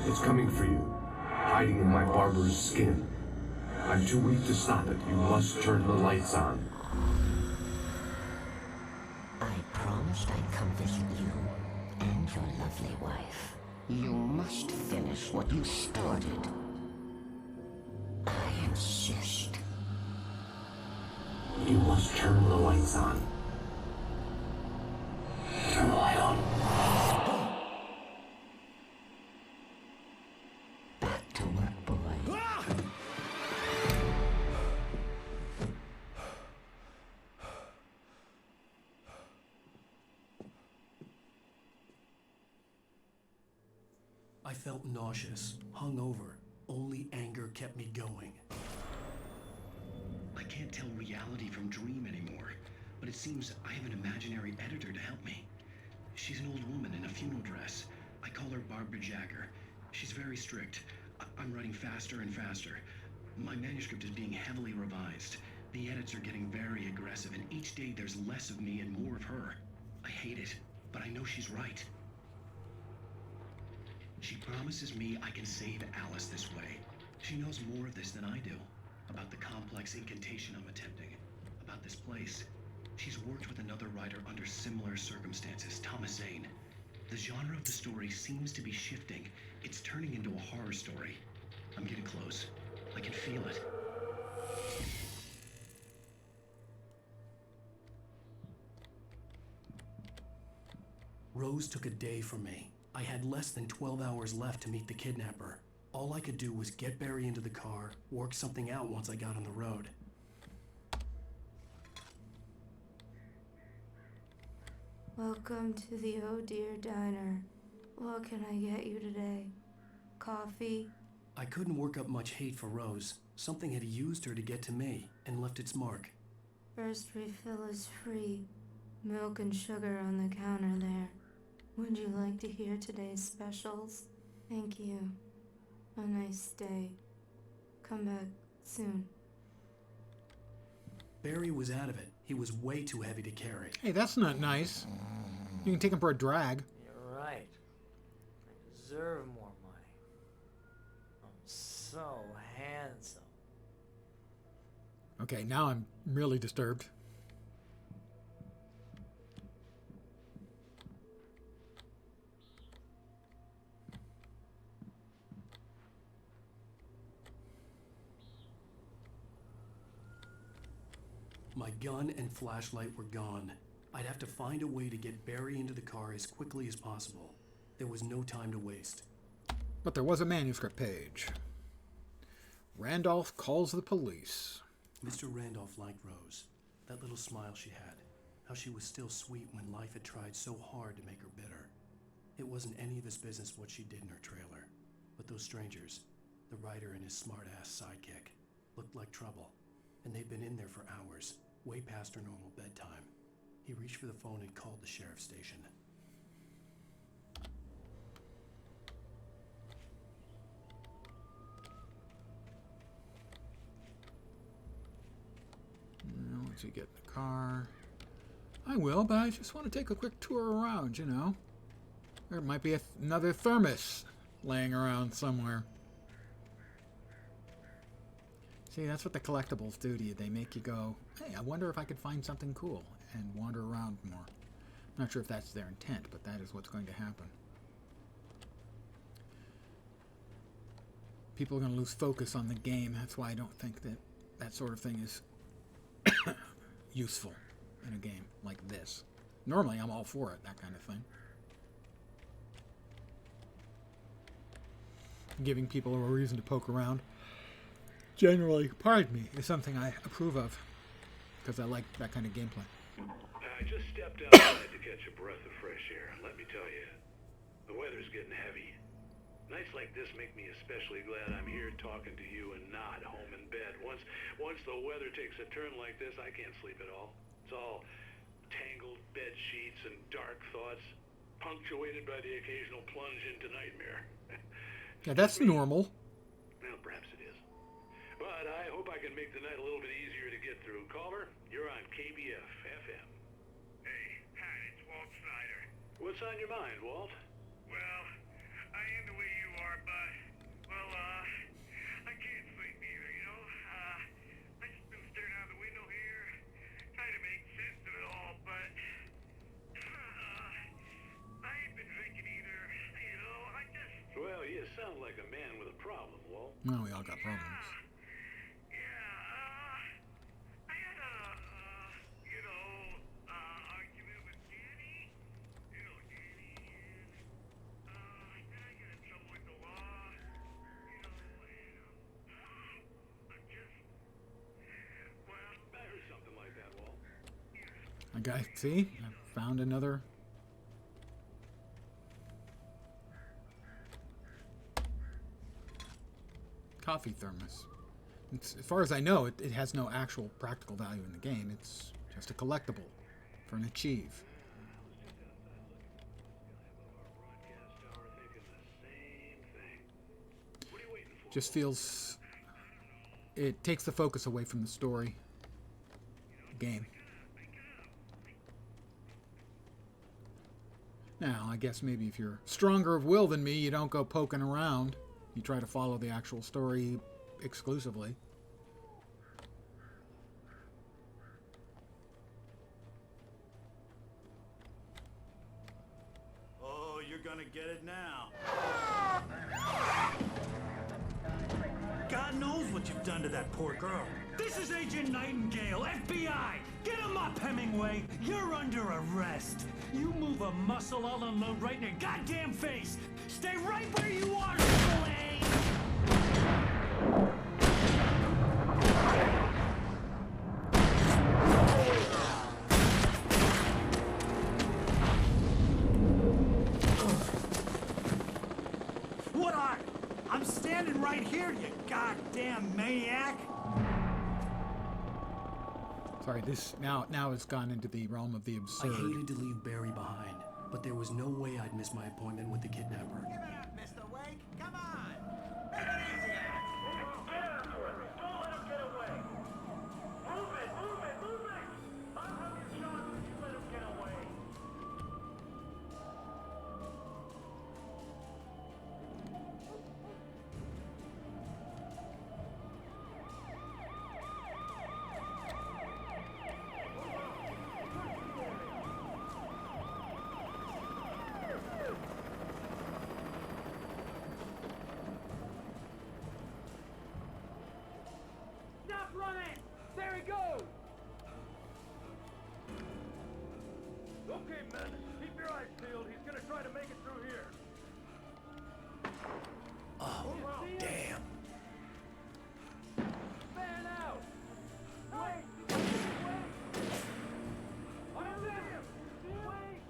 It's coming for you, hiding in my barber's skin. I'm too weak to stop it. You must turn the lights on. I promised I'd come visit you and your lovely wife. You must finish what you started. I insist. You must turn the lights on. I felt nauseous, hungover. Only anger kept me going. I can't tell reality from dream anymore, but it seems I have an imaginary editor to help me. She's an old woman in a funeral dress. I call her Barbara Jagger. She's very strict. I'm writing faster and faster. My manuscript is being heavily revised. The edits are getting very aggressive, and each day there's less of me and more of her. I hate it, but I know she's right. She promises me I can save Alice this way. She knows more of this than I do. About the complex incantation I'm attempting. About this place. She's worked with another writer under similar circumstances, Thomas Zane. The genre of the story seems to be shifting. It's turning into a horror story. I'm getting close. I can feel it. Rose took a day from me. I had less than 12 hours left to meet the kidnapper. All I could do was get Barry into the car, work something out once I got on the road. Welcome to the Oh Dear Diner. What can I get you today? Coffee? I couldn't work up much hate for Rose. Something had used her to get to me and left its mark. First refill is free. Milk and sugar on the counter there. Would you like to hear today's specials? Thank you. A nice day. Come back soon. Barry was out of it. He was way too heavy to carry. Hey, that's not nice. You can take him for a drag. You're right. I deserve more money. I'm so handsome. Okay, now I'm really disturbed. My gun and flashlight were gone. I'd have to find a way to get Barry into the car as quickly as possible. There was no time to waste. But there was a manuscript page. Randolph calls the police. Mr. Randolph liked Rose. That little smile she had. How she was still sweet when life had tried so hard to make her bitter. It wasn't any of his business what she did in her trailer. But those strangers, the writer and his smart-ass sidekick, looked like trouble. And they'd been in there for hours, way past her normal bedtime. He reached for the phone and called the sheriff's station. Well, once you get in the car... I will, but I just want to take a quick tour around, you know. There might be another thermos laying around somewhere. See, that's what the collectibles do to you. They make you go, hey, I wonder if I could find something cool, and wander around more. Not sure if that's their intent, but that is what's going to happen. People are going to lose focus on the game. That's why I don't think that that sort of thing is useful in a game like this. Normally, I'm all for it, that kind of thing. Giving people a reason to poke around. Generally, pardon me, is something I approve of, because I like that kind of gameplay. I just stepped outside to catch a breath of fresh air, and let me tell you, the weather's getting heavy. Nights like this make me especially glad I'm here talking to you and not home in bed. Once the weather takes a turn like this, I can't sleep at all. It's all tangled bed sheets and dark thoughts, punctuated by the occasional plunge into nightmare. Yeah, that's normal. Well, perhaps it is. But I hope I can make the night a little bit easier to get through. Caller, you're on KBF FM. Hey, Pat, it's Walt Snyder. What's on your mind, Walt? Well, I am the way you are, but, well, I can't sleep either, you know? I just been staring out the window here, trying to make sense of it all, but, I ain't been drinking either, you know? I just... Well, you sound like a man with a problem, Walt. Well, we all got problems. Argument with Danny. You know Danny, and, then I get in trouble with the law. You know, and, I'm just, well... I heard something like that, Walt. I got, see? I found another coffee thermos. As far as I know, it has no actual practical value in the game. It's just a collectible for an achieve. Just feels... It takes the focus away from the story. Game. Now, I guess maybe if you're stronger of will than me, you don't go poking around. You try to follow the actual story exclusively. Oh, you're gonna get it now. God knows what you've done to that poor girl. This is Agent Nightingale, FBI! Get him up, Hemingway! You're under arrest! You move a muscle, I'll unload right in your goddamn face! Stay right where you are, Slade! What are? I'm standing right here, you goddamn maniac! Sorry, this now it's gone into the realm of the I absurd. hated to leave Barry behind, but there was no way I'd miss my appointment with the kidnapper. Give it up, Mr. Wake. Come on. Make it easier. Get after him. Don't let him get away. Move it, move it, move it. I'll have you shot if you let him get away. Stop running. There he goes. Okay, men, keep your eyes peeled. He's gonna try to make it through here. Oh, damn. Fan out. Wait. Wait. I'm with him. Wait.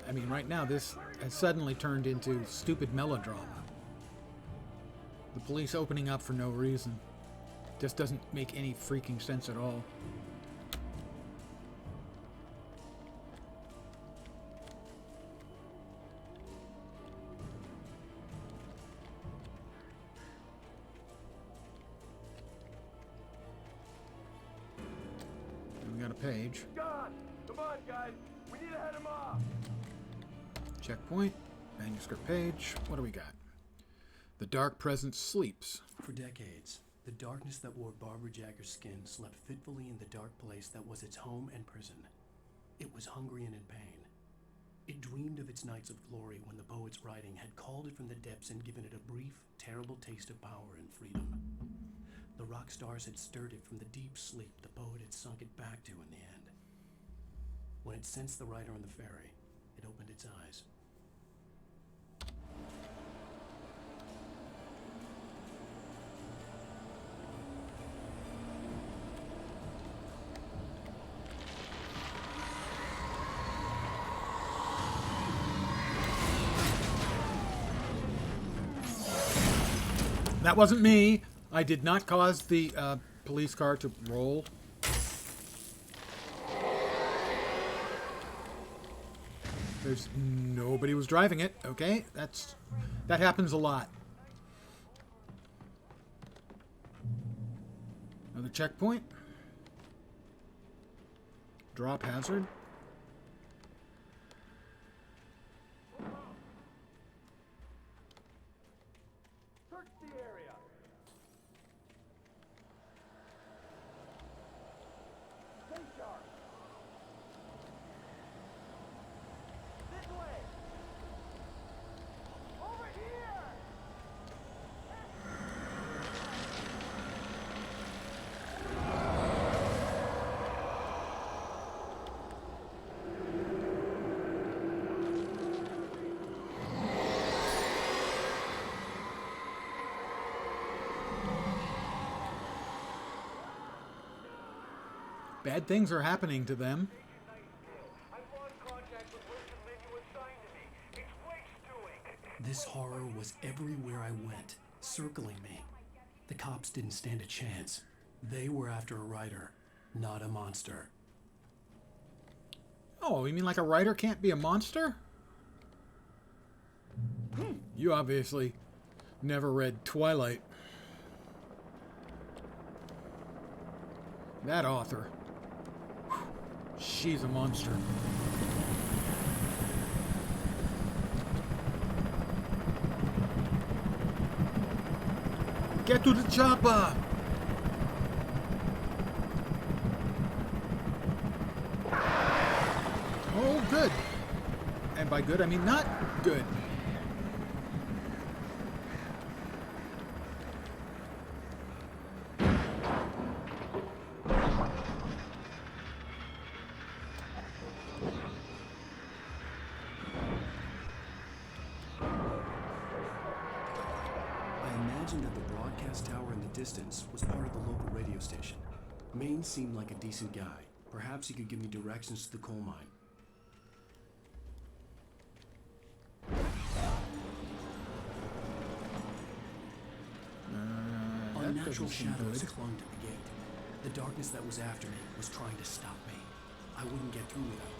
I mean, right now, this has suddenly turned into stupid melodrama. The police opening up for no reason. Just doesn't make any freaking sense at all. We got a page. God, come on, guys. We need to head him off. Checkpoint. Manuscript page. What do we got? The dark presence sleeps. For decades, the darkness that wore Barbara Jagger's skin slept fitfully in the dark place that was its home and prison. It was hungry and in pain. It dreamed of its nights of glory when the poet's writing had called it from the depths and given it a brief, terrible taste of power and freedom. The rock stars had stirred it from the deep sleep the poet had sunk it back to in the end. When it sensed the writer on the ferry, it opened its eyes. That wasn't me. I did not cause the police car to roll. There's nobody was driving it. Okay, that happens a lot. Another checkpoint. Drop hazard. Search the area. Stay sharp. This way. Over here. Bad things are happening to them. This horror was everywhere I went, circling me. The cops didn't stand a chance. They were after a writer, not a monster. Oh, you mean like a writer can't be a monster? You obviously never read Twilight. That author. She's a monster. Get to the chopper! Oh, good. And by good, I mean not good. That the broadcast tower in the distance was part of the local radio station. Maine seemed like a decent guy. Perhaps he could give me directions to the coal mine. Unnatural shadows clung to the gate. The darkness that was after me was trying to stop me. I wouldn't get through without one.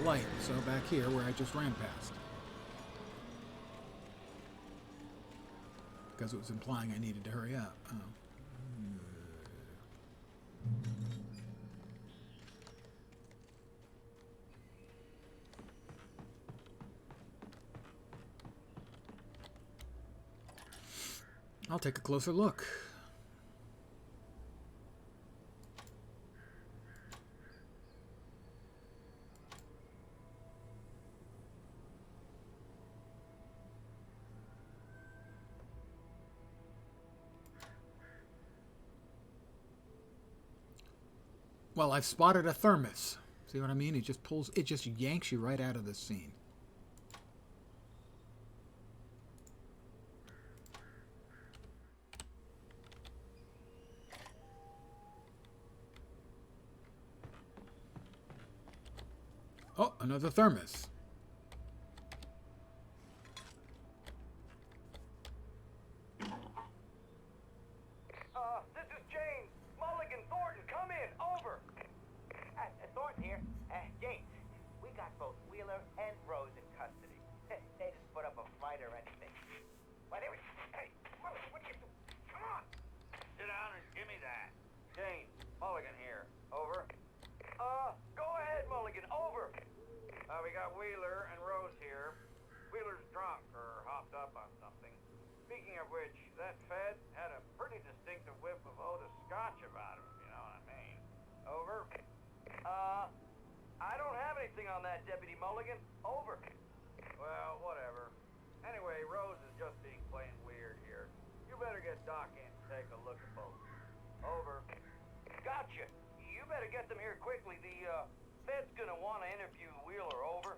Light, so back here where I just ran past. Because it was implying I needed to hurry up. Oh. I'll take a closer look. Well, I've spotted a thermos. See what I mean? It just yanks you right out of the scene. Oh, another thermos. This is James. Mulligan, Thornton, come in. Over. Thornton here. James, we got both Wheeler and Rose in custody. They just put up a fight or anything. Hey, Mulligan, what are you doing? Come on. Sit down and give me that. James, Mulligan here. Over. Go ahead, Mulligan. Over. We got Wheeler and Rose here. Wheeler's drunk or hopped up on something. Speaking of which, that Fed had a pretty distinctive whiff of Otis Scotch about him, if you know what I mean. Over. I don't have anything on that, Deputy Mulligan. Over. Well, whatever. Anyway, Rose is just being plain weird here. You better get Doc in to take a look at both. Over. Gotcha. You better get them here quickly. The, Fed's gonna want to interview Wheeler. Over.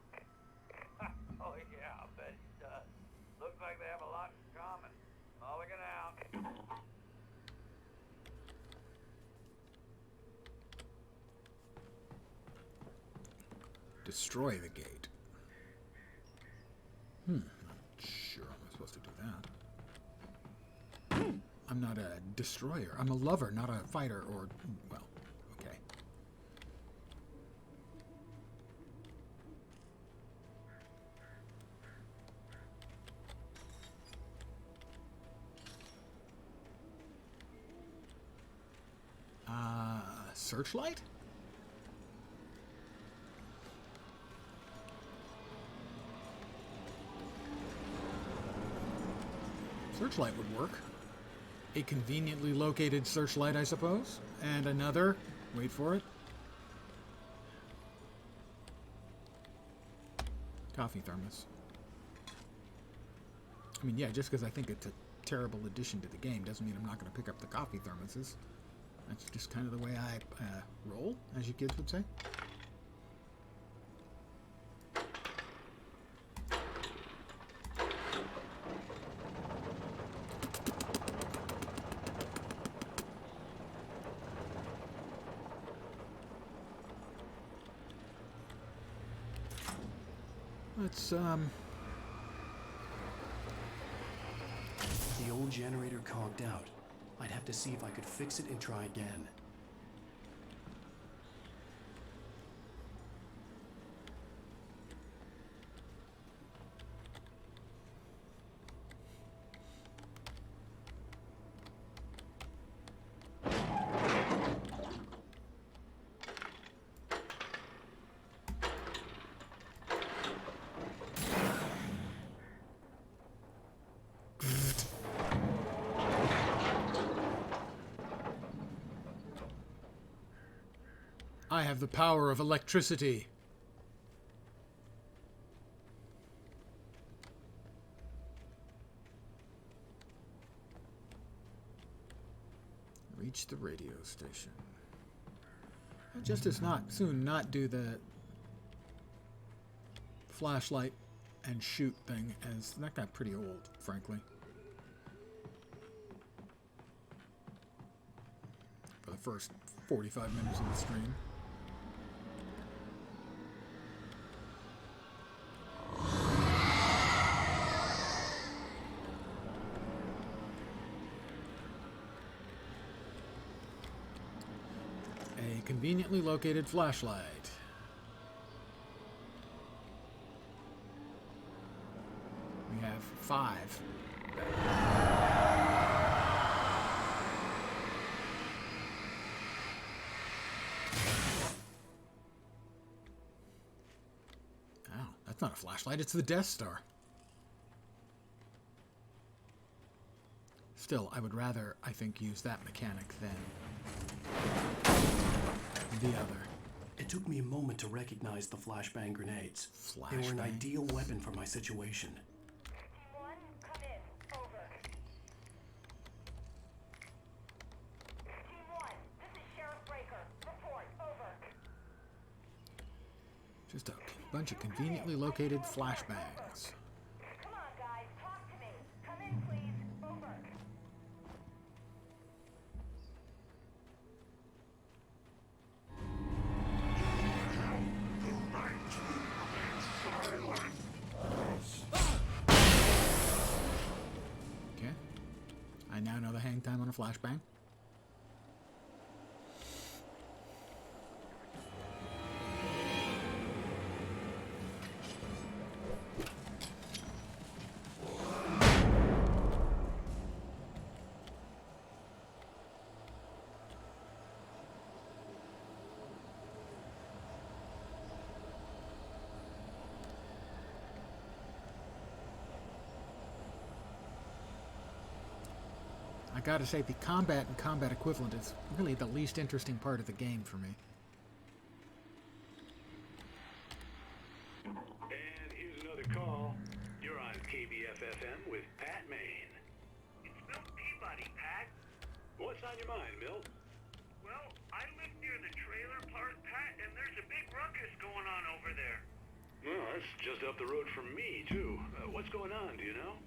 Oh, yeah, I bet he does. Looks like they have a lot in common. Mulligan out. Destroy the gate. Not sure I'm supposed to do that. I'm not a destroyer. I'm a lover, not a fighter or, well, okay. Searchlight? Searchlight would work. A conveniently located searchlight, I suppose. And another. Wait for it. Coffee thermos. I mean, yeah, just because I think it's a terrible addition to the game doesn't mean I'm not going to pick up the coffee thermoses. That's just kind of the way I roll, as you kids would say. Let's, The old generator conked out. I'd have to see if I could fix it and try again. I have the power of electricity. Reach the radio station. Just as soon not do the flashlight and shoot thing, as that got pretty old, frankly. For the first 45 minutes of the stream. A conveniently located flashlight. We have 5. Oh, that's not a flashlight, it's the Death Star. Still, I would rather, I think, use that mechanic than the other. It took me a moment to recognize the flashbang grenades. They were an ideal weapon for my situation. Team 1, come in. Over. Team 1, this is Sheriff Breaker. Report. Over. Just a bunch of conveniently located flashbangs. Come on, guys. Talk to me. Come in, please. Over. Okay. I now know the hang time on a flashbang. I gotta say, the combat and combat equivalent is really the least interesting part of the game for me. And here's another call. You're on KBFFM with Pat Maine. It's Milt Peabody, Pat. What's on your mind, Milt? Well, I live near the trailer park, Pat, and there's a big ruckus going on over there. Well, that's just up the road from me, too. What's going on, do you know?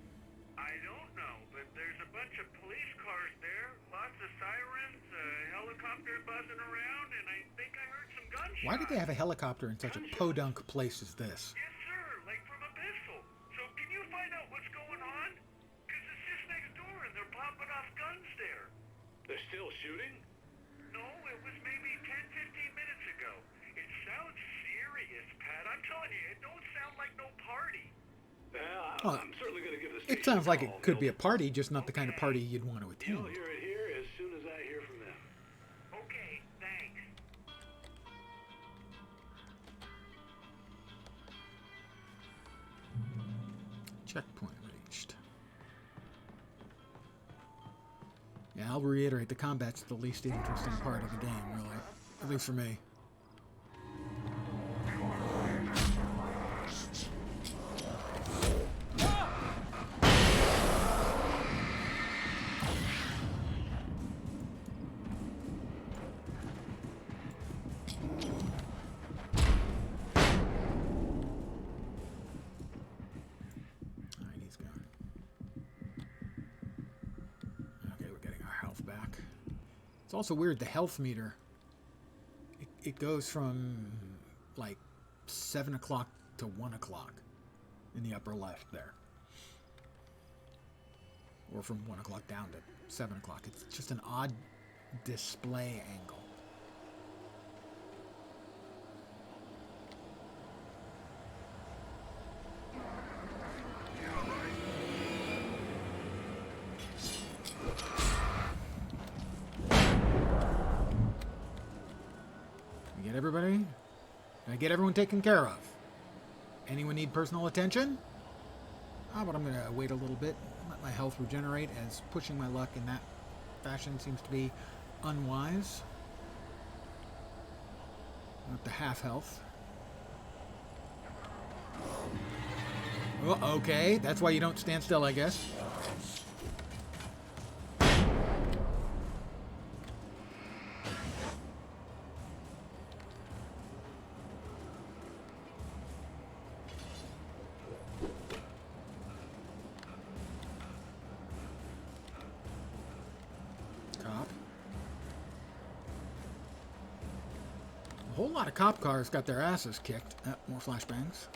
I don't know, but there's a bunch of police cars there, lots of sirens, a helicopter buzzing around, and I think I heard some gunshots. Why did they have a helicopter in such a podunk place as this? Yes, sir, like from Abyssal. So can you find out what's going on? Because it's just next door and they're popping off guns there. They're still shooting? No, it was maybe 10, 15 minutes ago. It sounds serious, Pat. I'm telling you, it don't sound like no party. Oh, I'm certainly going to give the it sounds like it could be a party, just not the kind of party you'd want to attend. You'll hear it here as soon as I hear from them. Okay, thanks. Checkpoint reached. Yeah, I'll reiterate, the combat's the least interesting part of the game, really. At least for me. It's also weird, the health meter, it goes from like 7 o'clock to 1 o'clock. in the upper left there. Or from 1 o'clock down to 7 o'clock. It's just an odd display angle. Get everybody? Can I get everyone taken care of? Anyone need personal attention? But I'm going to wait a little bit, let my health regenerate, as pushing my luck in that fashion seems to be unwise. Not the half health. Oh, okay, that's why you don't stand still, I guess. A whole lot of cop cars got their asses kicked. More flashbangs.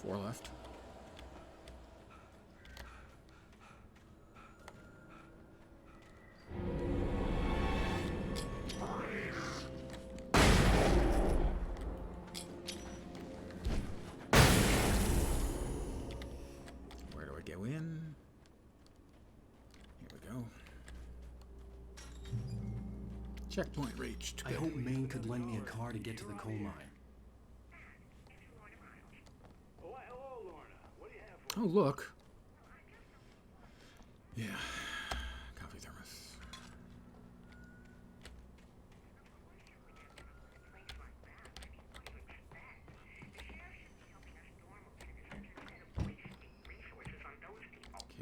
Four left. Where do I go in? Here we go. Checkpoint reached. I hope Maine could lend me a car to get to the coal mine. Oh, look. Yeah. Coffee thermos.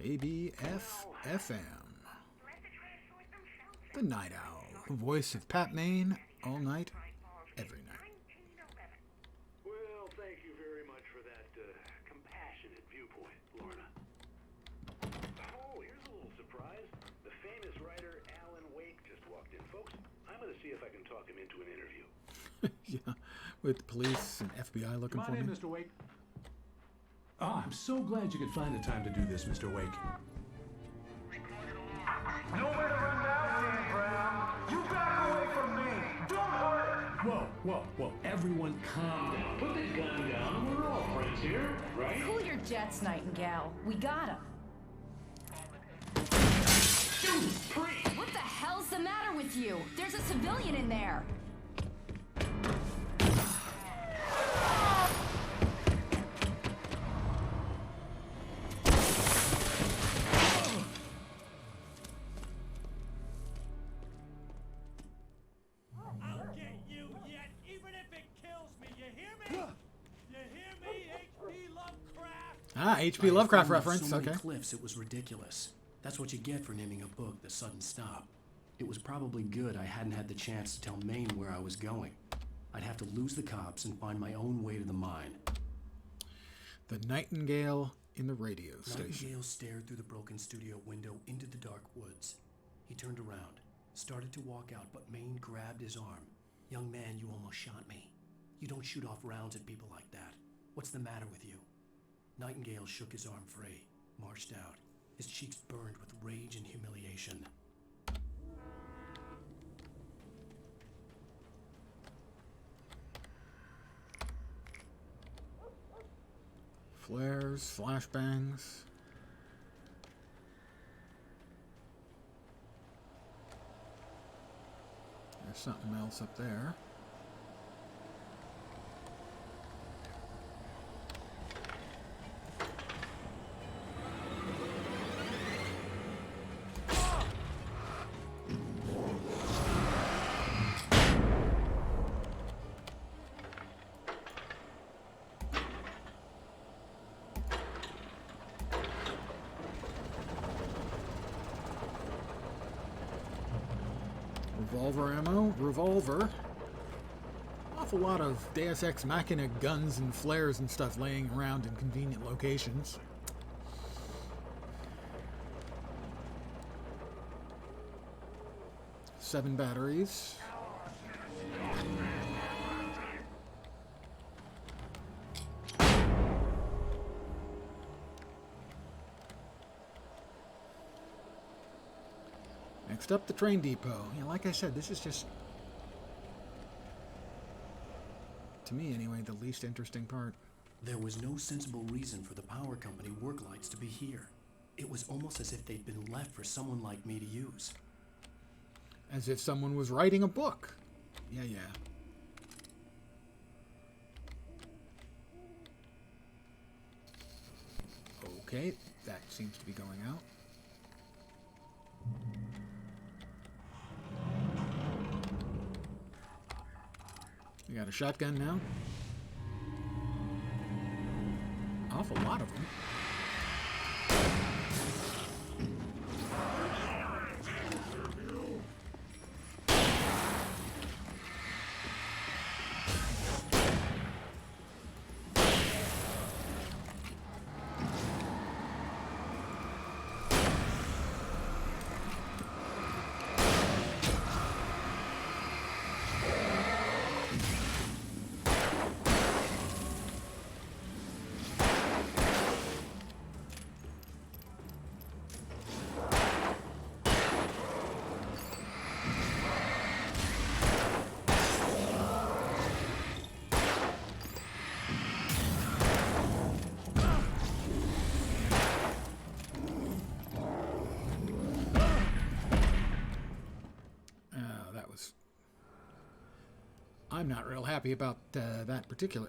KBF-FM. The Night Owl. Voice of Pat Maine. All night, every night. Well, thank you very much for that compassionate viewpoint, Lorna. Oh, here's a little surprise. The famous writer Alan Wake just walked in. Folks, I'm going to see if I can talk him into an interview. Yeah, with the police and FBI looking for me. Mr. Wake. Ah, I'm so glad you could find the time to do this, Mr. Wake. Nowhere to run now, Dan Brown. You back away from me. Don't hurt it. Whoa. Everyone calm down. Put the gun down. We're all friends here, right? Cool your jets, Nightingale. We got him. What the hell's the matter with you? There's a civilian in there. I'll get you yet, even if it kills me. You hear me? You hear me, H.P. Lovecraft? H.P. Lovecraft I reference. so many Okay. cliffs, it was ridiculous. That's what you get for naming a book The Sudden Stop. It was probably good I hadn't had the chance to tell Maine where I was going. I'd have to lose the cops and find my own way to the mine. The Nightingale in the radio station. Nightingale stared through the broken studio window into the dark woods. He turned around, started to walk out, but Maine grabbed his arm. "Young man, you almost shot me. You don't shoot off rounds at people like that. What's the matter with you?" Nightingale shook his arm free, marched out. His cheeks burned with rage and humiliation. Flares, flashbangs. There's something else up there. revolver ammo. Revolver. Awful lot of Deus Ex Machina guns and flares and stuff laying around in convenient locations. Seven batteries. Next up, the train depot. Yeah, like I said, this is just, to me anyway, the least interesting part. There was no sensible reason for the power company work lights to be here. It was almost as if they'd been left for someone like me to use. As if someone was writing a book. Yeah. Okay, that seems to be going out. We got a shotgun now. Awful lot of them. I'm not real happy about that particular.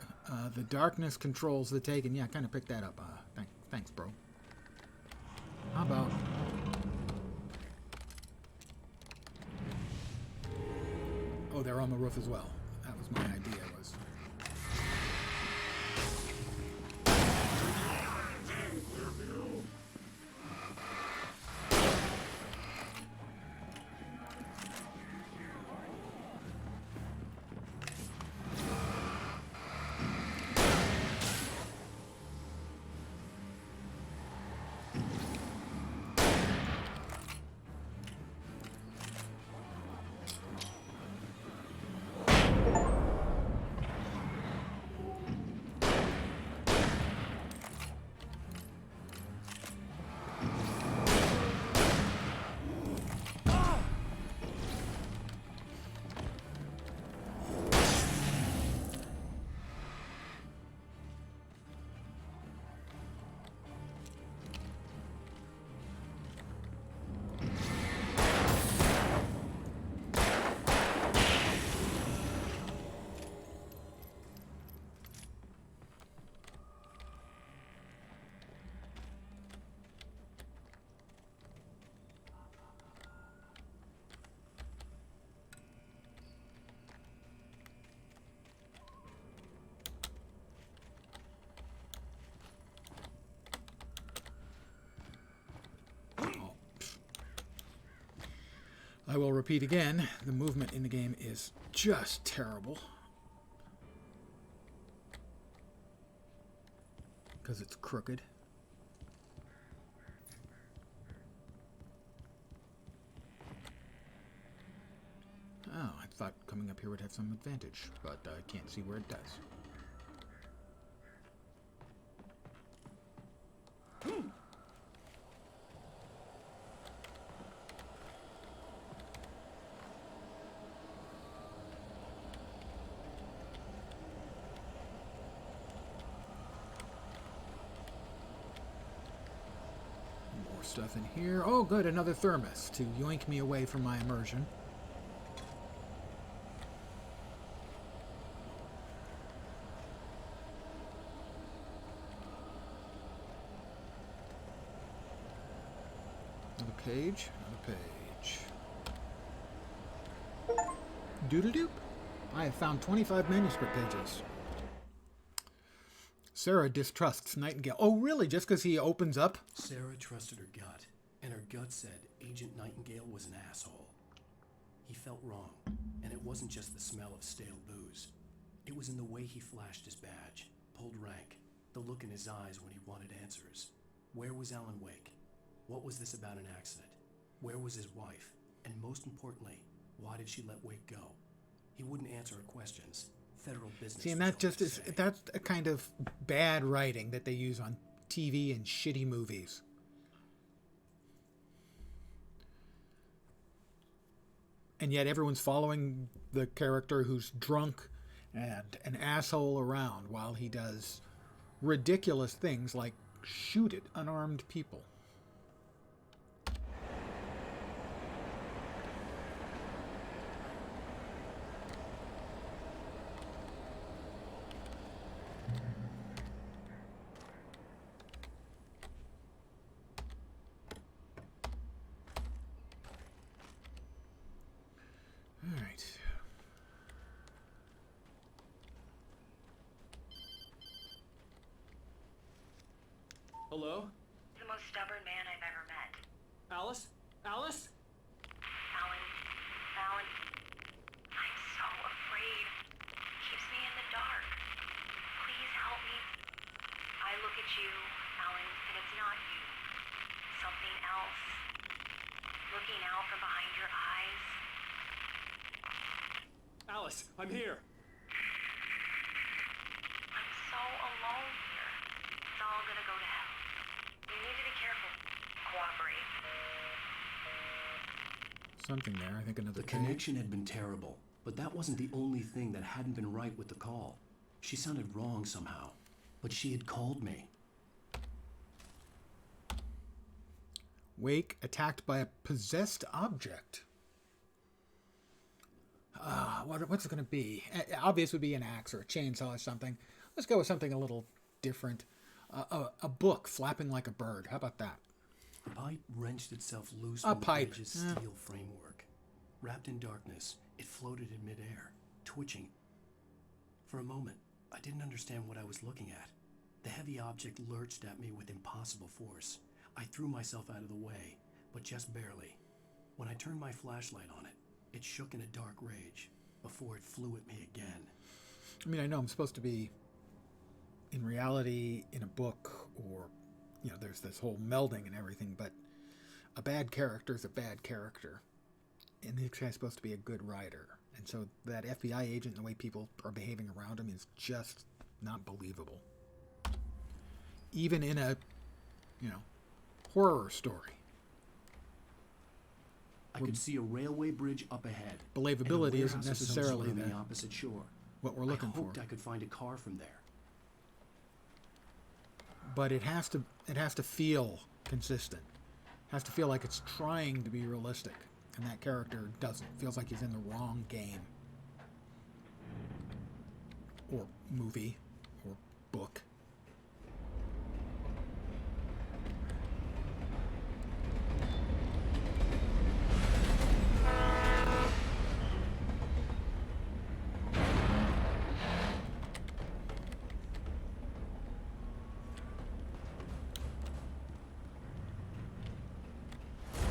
The darkness controls the Taken. Yeah, I kind of picked that up. Thanks, bro. How about... Oh, they're on the roof as well. That was my idea, was... I will repeat again, the movement in the game is just terrible. Because it's crooked. Oh, I thought coming up here would have some advantage, but I can't see where it does. Stuff in here. Oh, good, another thermos to yoink me away from my immersion. Another page, another page. Doodle-doop. I have found 25 manuscript pages. Sarah distrusts Nightingale. Oh, really? Just because he opens up? Sarah trusted her gut, and her gut said Agent Nightingale was an asshole. He felt wrong, and it wasn't just the smell of stale booze. It was in the way he flashed his badge, pulled rank, the look in his eyes when he wanted answers. Where was Alan Wake? What was this about an accident? Where was his wife? And most importantly, why did she let Wake go? He wouldn't answer her questions. Federal business. See, and that just is, that's a kind of bad writing that they use on TV and shitty movies. And yet everyone's following the character who's drunk and an asshole around while he does ridiculous things like shoot at unarmed people. All right. Hello? The most stubborn man I've ever met. Alice? Alice? Alan. Alan. I'm so afraid. Keeps me in the dark. Please help me. I look at you, Alan, and it's not you. Something else. Looking out from behind your eyes. Alice, I'm here. I'm so alone here. It's all gonna go to hell. You need to be careful. Cooperate. Something there. I think another The connection had been terrible, but that wasn't the only thing that hadn't been right with the call. She sounded wrong somehow, but she had called me. Wake attacked by a possessed object. What's it going to be? Obvious would be an axe or a chainsaw or something. Let's go with something a little different. A book flapping like a bird. How about that? The pipe wrenched itself loose A from pipe. the bridge's steel framework. Wrapped in darkness, it floated in midair, twitching. For a moment, I didn't understand what I was looking at. The heavy object lurched at me with impossible force. I threw myself out of the way, but just barely. When I turned my flashlight on it, it shook in a dark rage before it flew at me again. I mean, I know I'm supposed to be in reality in a book, or, you know, there's this whole melding and everything, but a bad character is a bad character. And this guy's supposed to be a good writer. And so that FBI agent and the way people are behaving around him is just not believable. Even in a, you know, horror story. I could see a railway bridge up ahead. Believability and a isn't warehouse of some necessarily sort on the the- opposite shore. what we're looking I hoped for. I could find a car from there. But it has to feel consistent. It has to feel like it's trying to be realistic. And that character doesn't. Feels like he's in the wrong game. Or movie. Or book.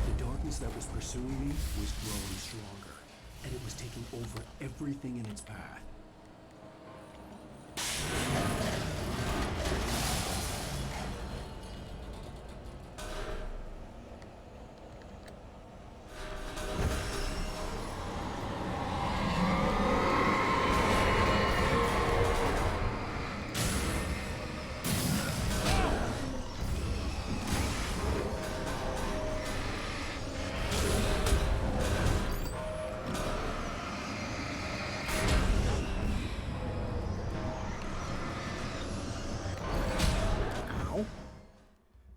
The darkness that was pursuing me was growing stronger, and it was taking over everything in its path.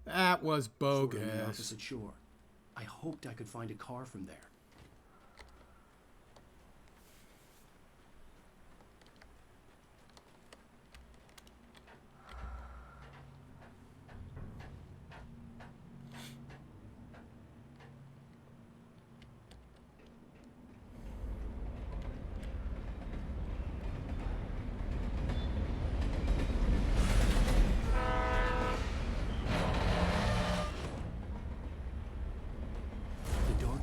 That was On the bogus. opposite shore. I hoped I could find a car from there.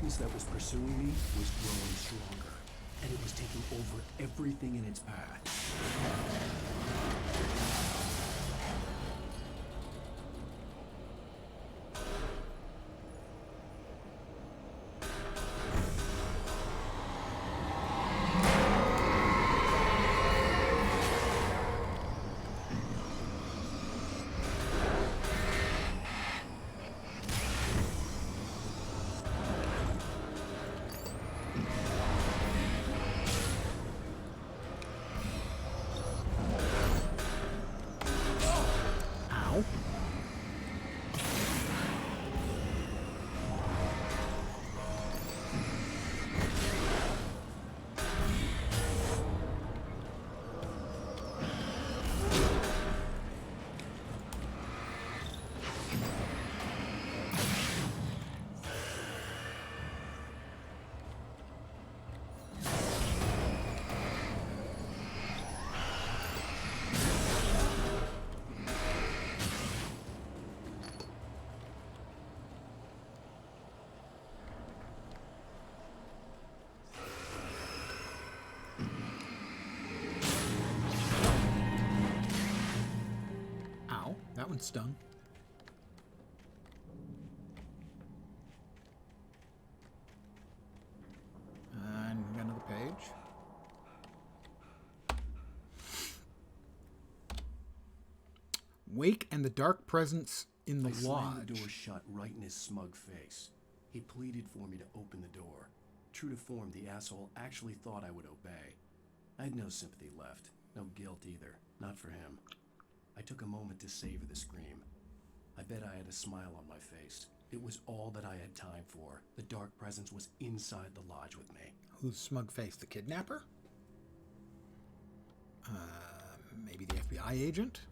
darkness that was pursuing me was growing stronger, and it was taking over everything in its path. That one stung. And we got another page. Wake and the dark presence in the I slammed the lodge. door shut right in his smug face. He pleaded for me to open the door. True to form, the asshole actually thought I would obey. I had no sympathy left, no guilt either, not for him. I took a moment to savor the scream. I bet I had a smile on my face. It was all that I had time for. The dark presence was inside the lodge with me. Who's smug face? The kidnapper? Maybe the FBI agent?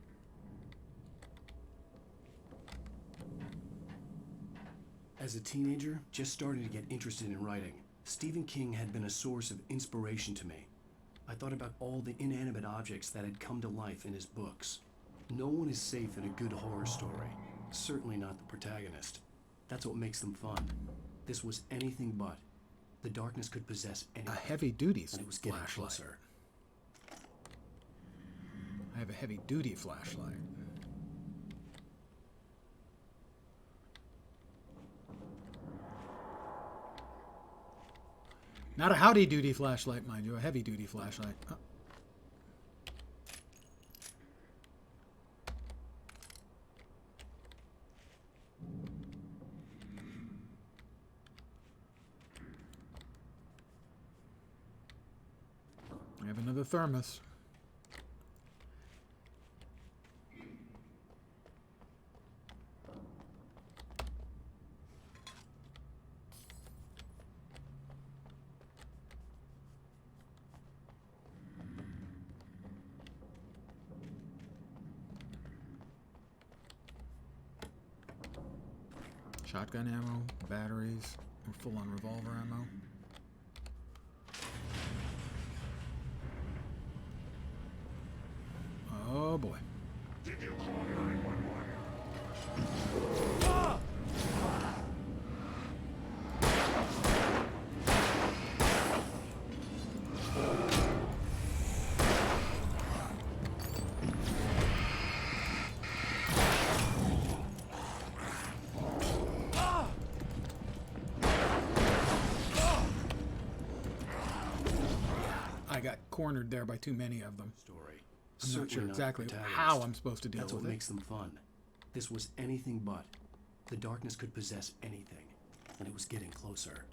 As a teenager, just starting to get interested in writing, Stephen King had been a source of inspiration to me. I thought about all the inanimate objects that had come to life in his books. No one is safe in a good horror story. Certainly not the protagonist. That's what makes them fun. This was anything but. The darkness could possess anything. A heavy-duty and it was getting flashlight. closer. I have a heavy-duty flashlight. Not a howdy-doody flashlight, mind you. A heavy-duty flashlight. Oh. I have another thermos. Shotgun ammo, batteries, or full-on revolver ammo. Oh boy. Did you call 911? I got cornered there by too many of them. Story. I'm not sure Certainly exactly the protagonist. how I'm supposed to deal That's with what it. makes them fun. This was anything but. The darkness could possess anything, and it was getting closer.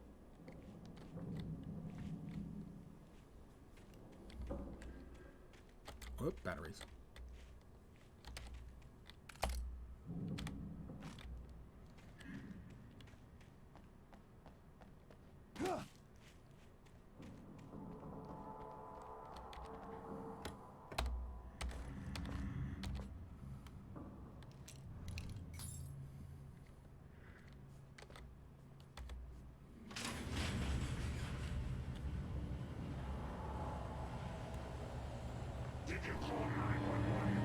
Whoop, batteries. Did you call 911?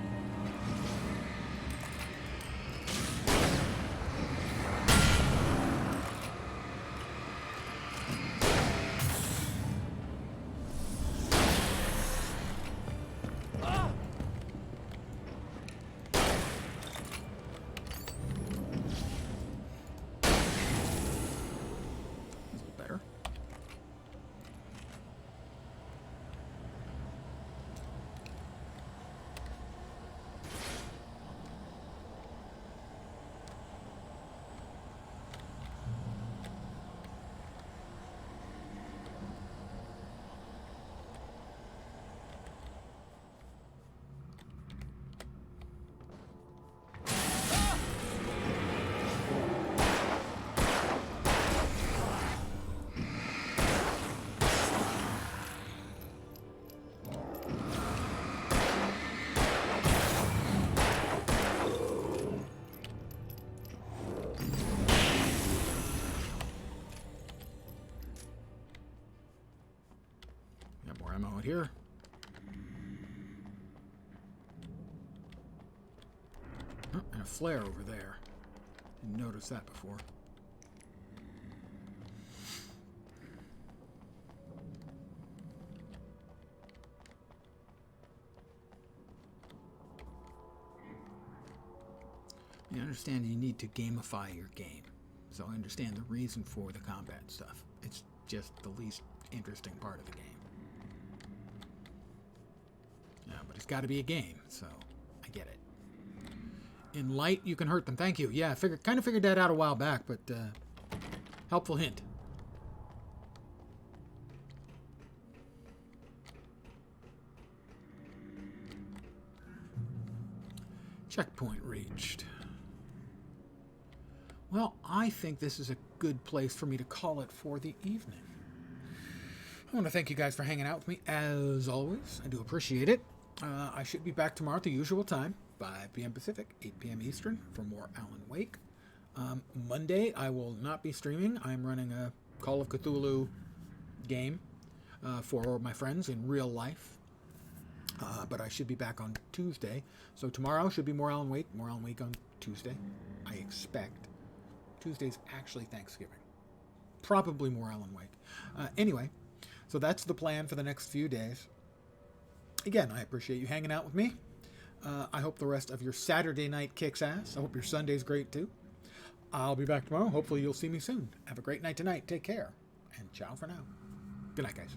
ammo out here. Oh, and a flare over there. Didn't notice that before. You understand you need to gamify your game. So I understand the reason for the combat stuff. It's just the least interesting part of the game. Yeah, but it's got to be a game, so I get it. In light, you can hurt them. Thank you. Yeah, kind of figured that out a while back, but helpful hint. Checkpoint reached. Well, I think this is a good place for me to call it for the evening. I want to thank you guys for hanging out with me, as always. I do appreciate it. I should be back tomorrow at the usual time, 5 p.m. Pacific, 8 p.m. Eastern, for more Alan Wake. Monday, I will not be streaming. I'm running a Call of Cthulhu game for my friends in real life. But I should be back on Tuesday. So tomorrow should be more Alan Wake on Tuesday, I expect. Tuesday's actually Thanksgiving. Probably more Alan Wake. Anyway, so that's the plan for the next few days. Again, I appreciate you hanging out with me. I hope the rest of your Saturday night kicks ass. I hope your Sunday's great too. I'll be back tomorrow. Hopefully you'll see me soon. Have a great night tonight. Take care. And ciao for now. Good night, guys.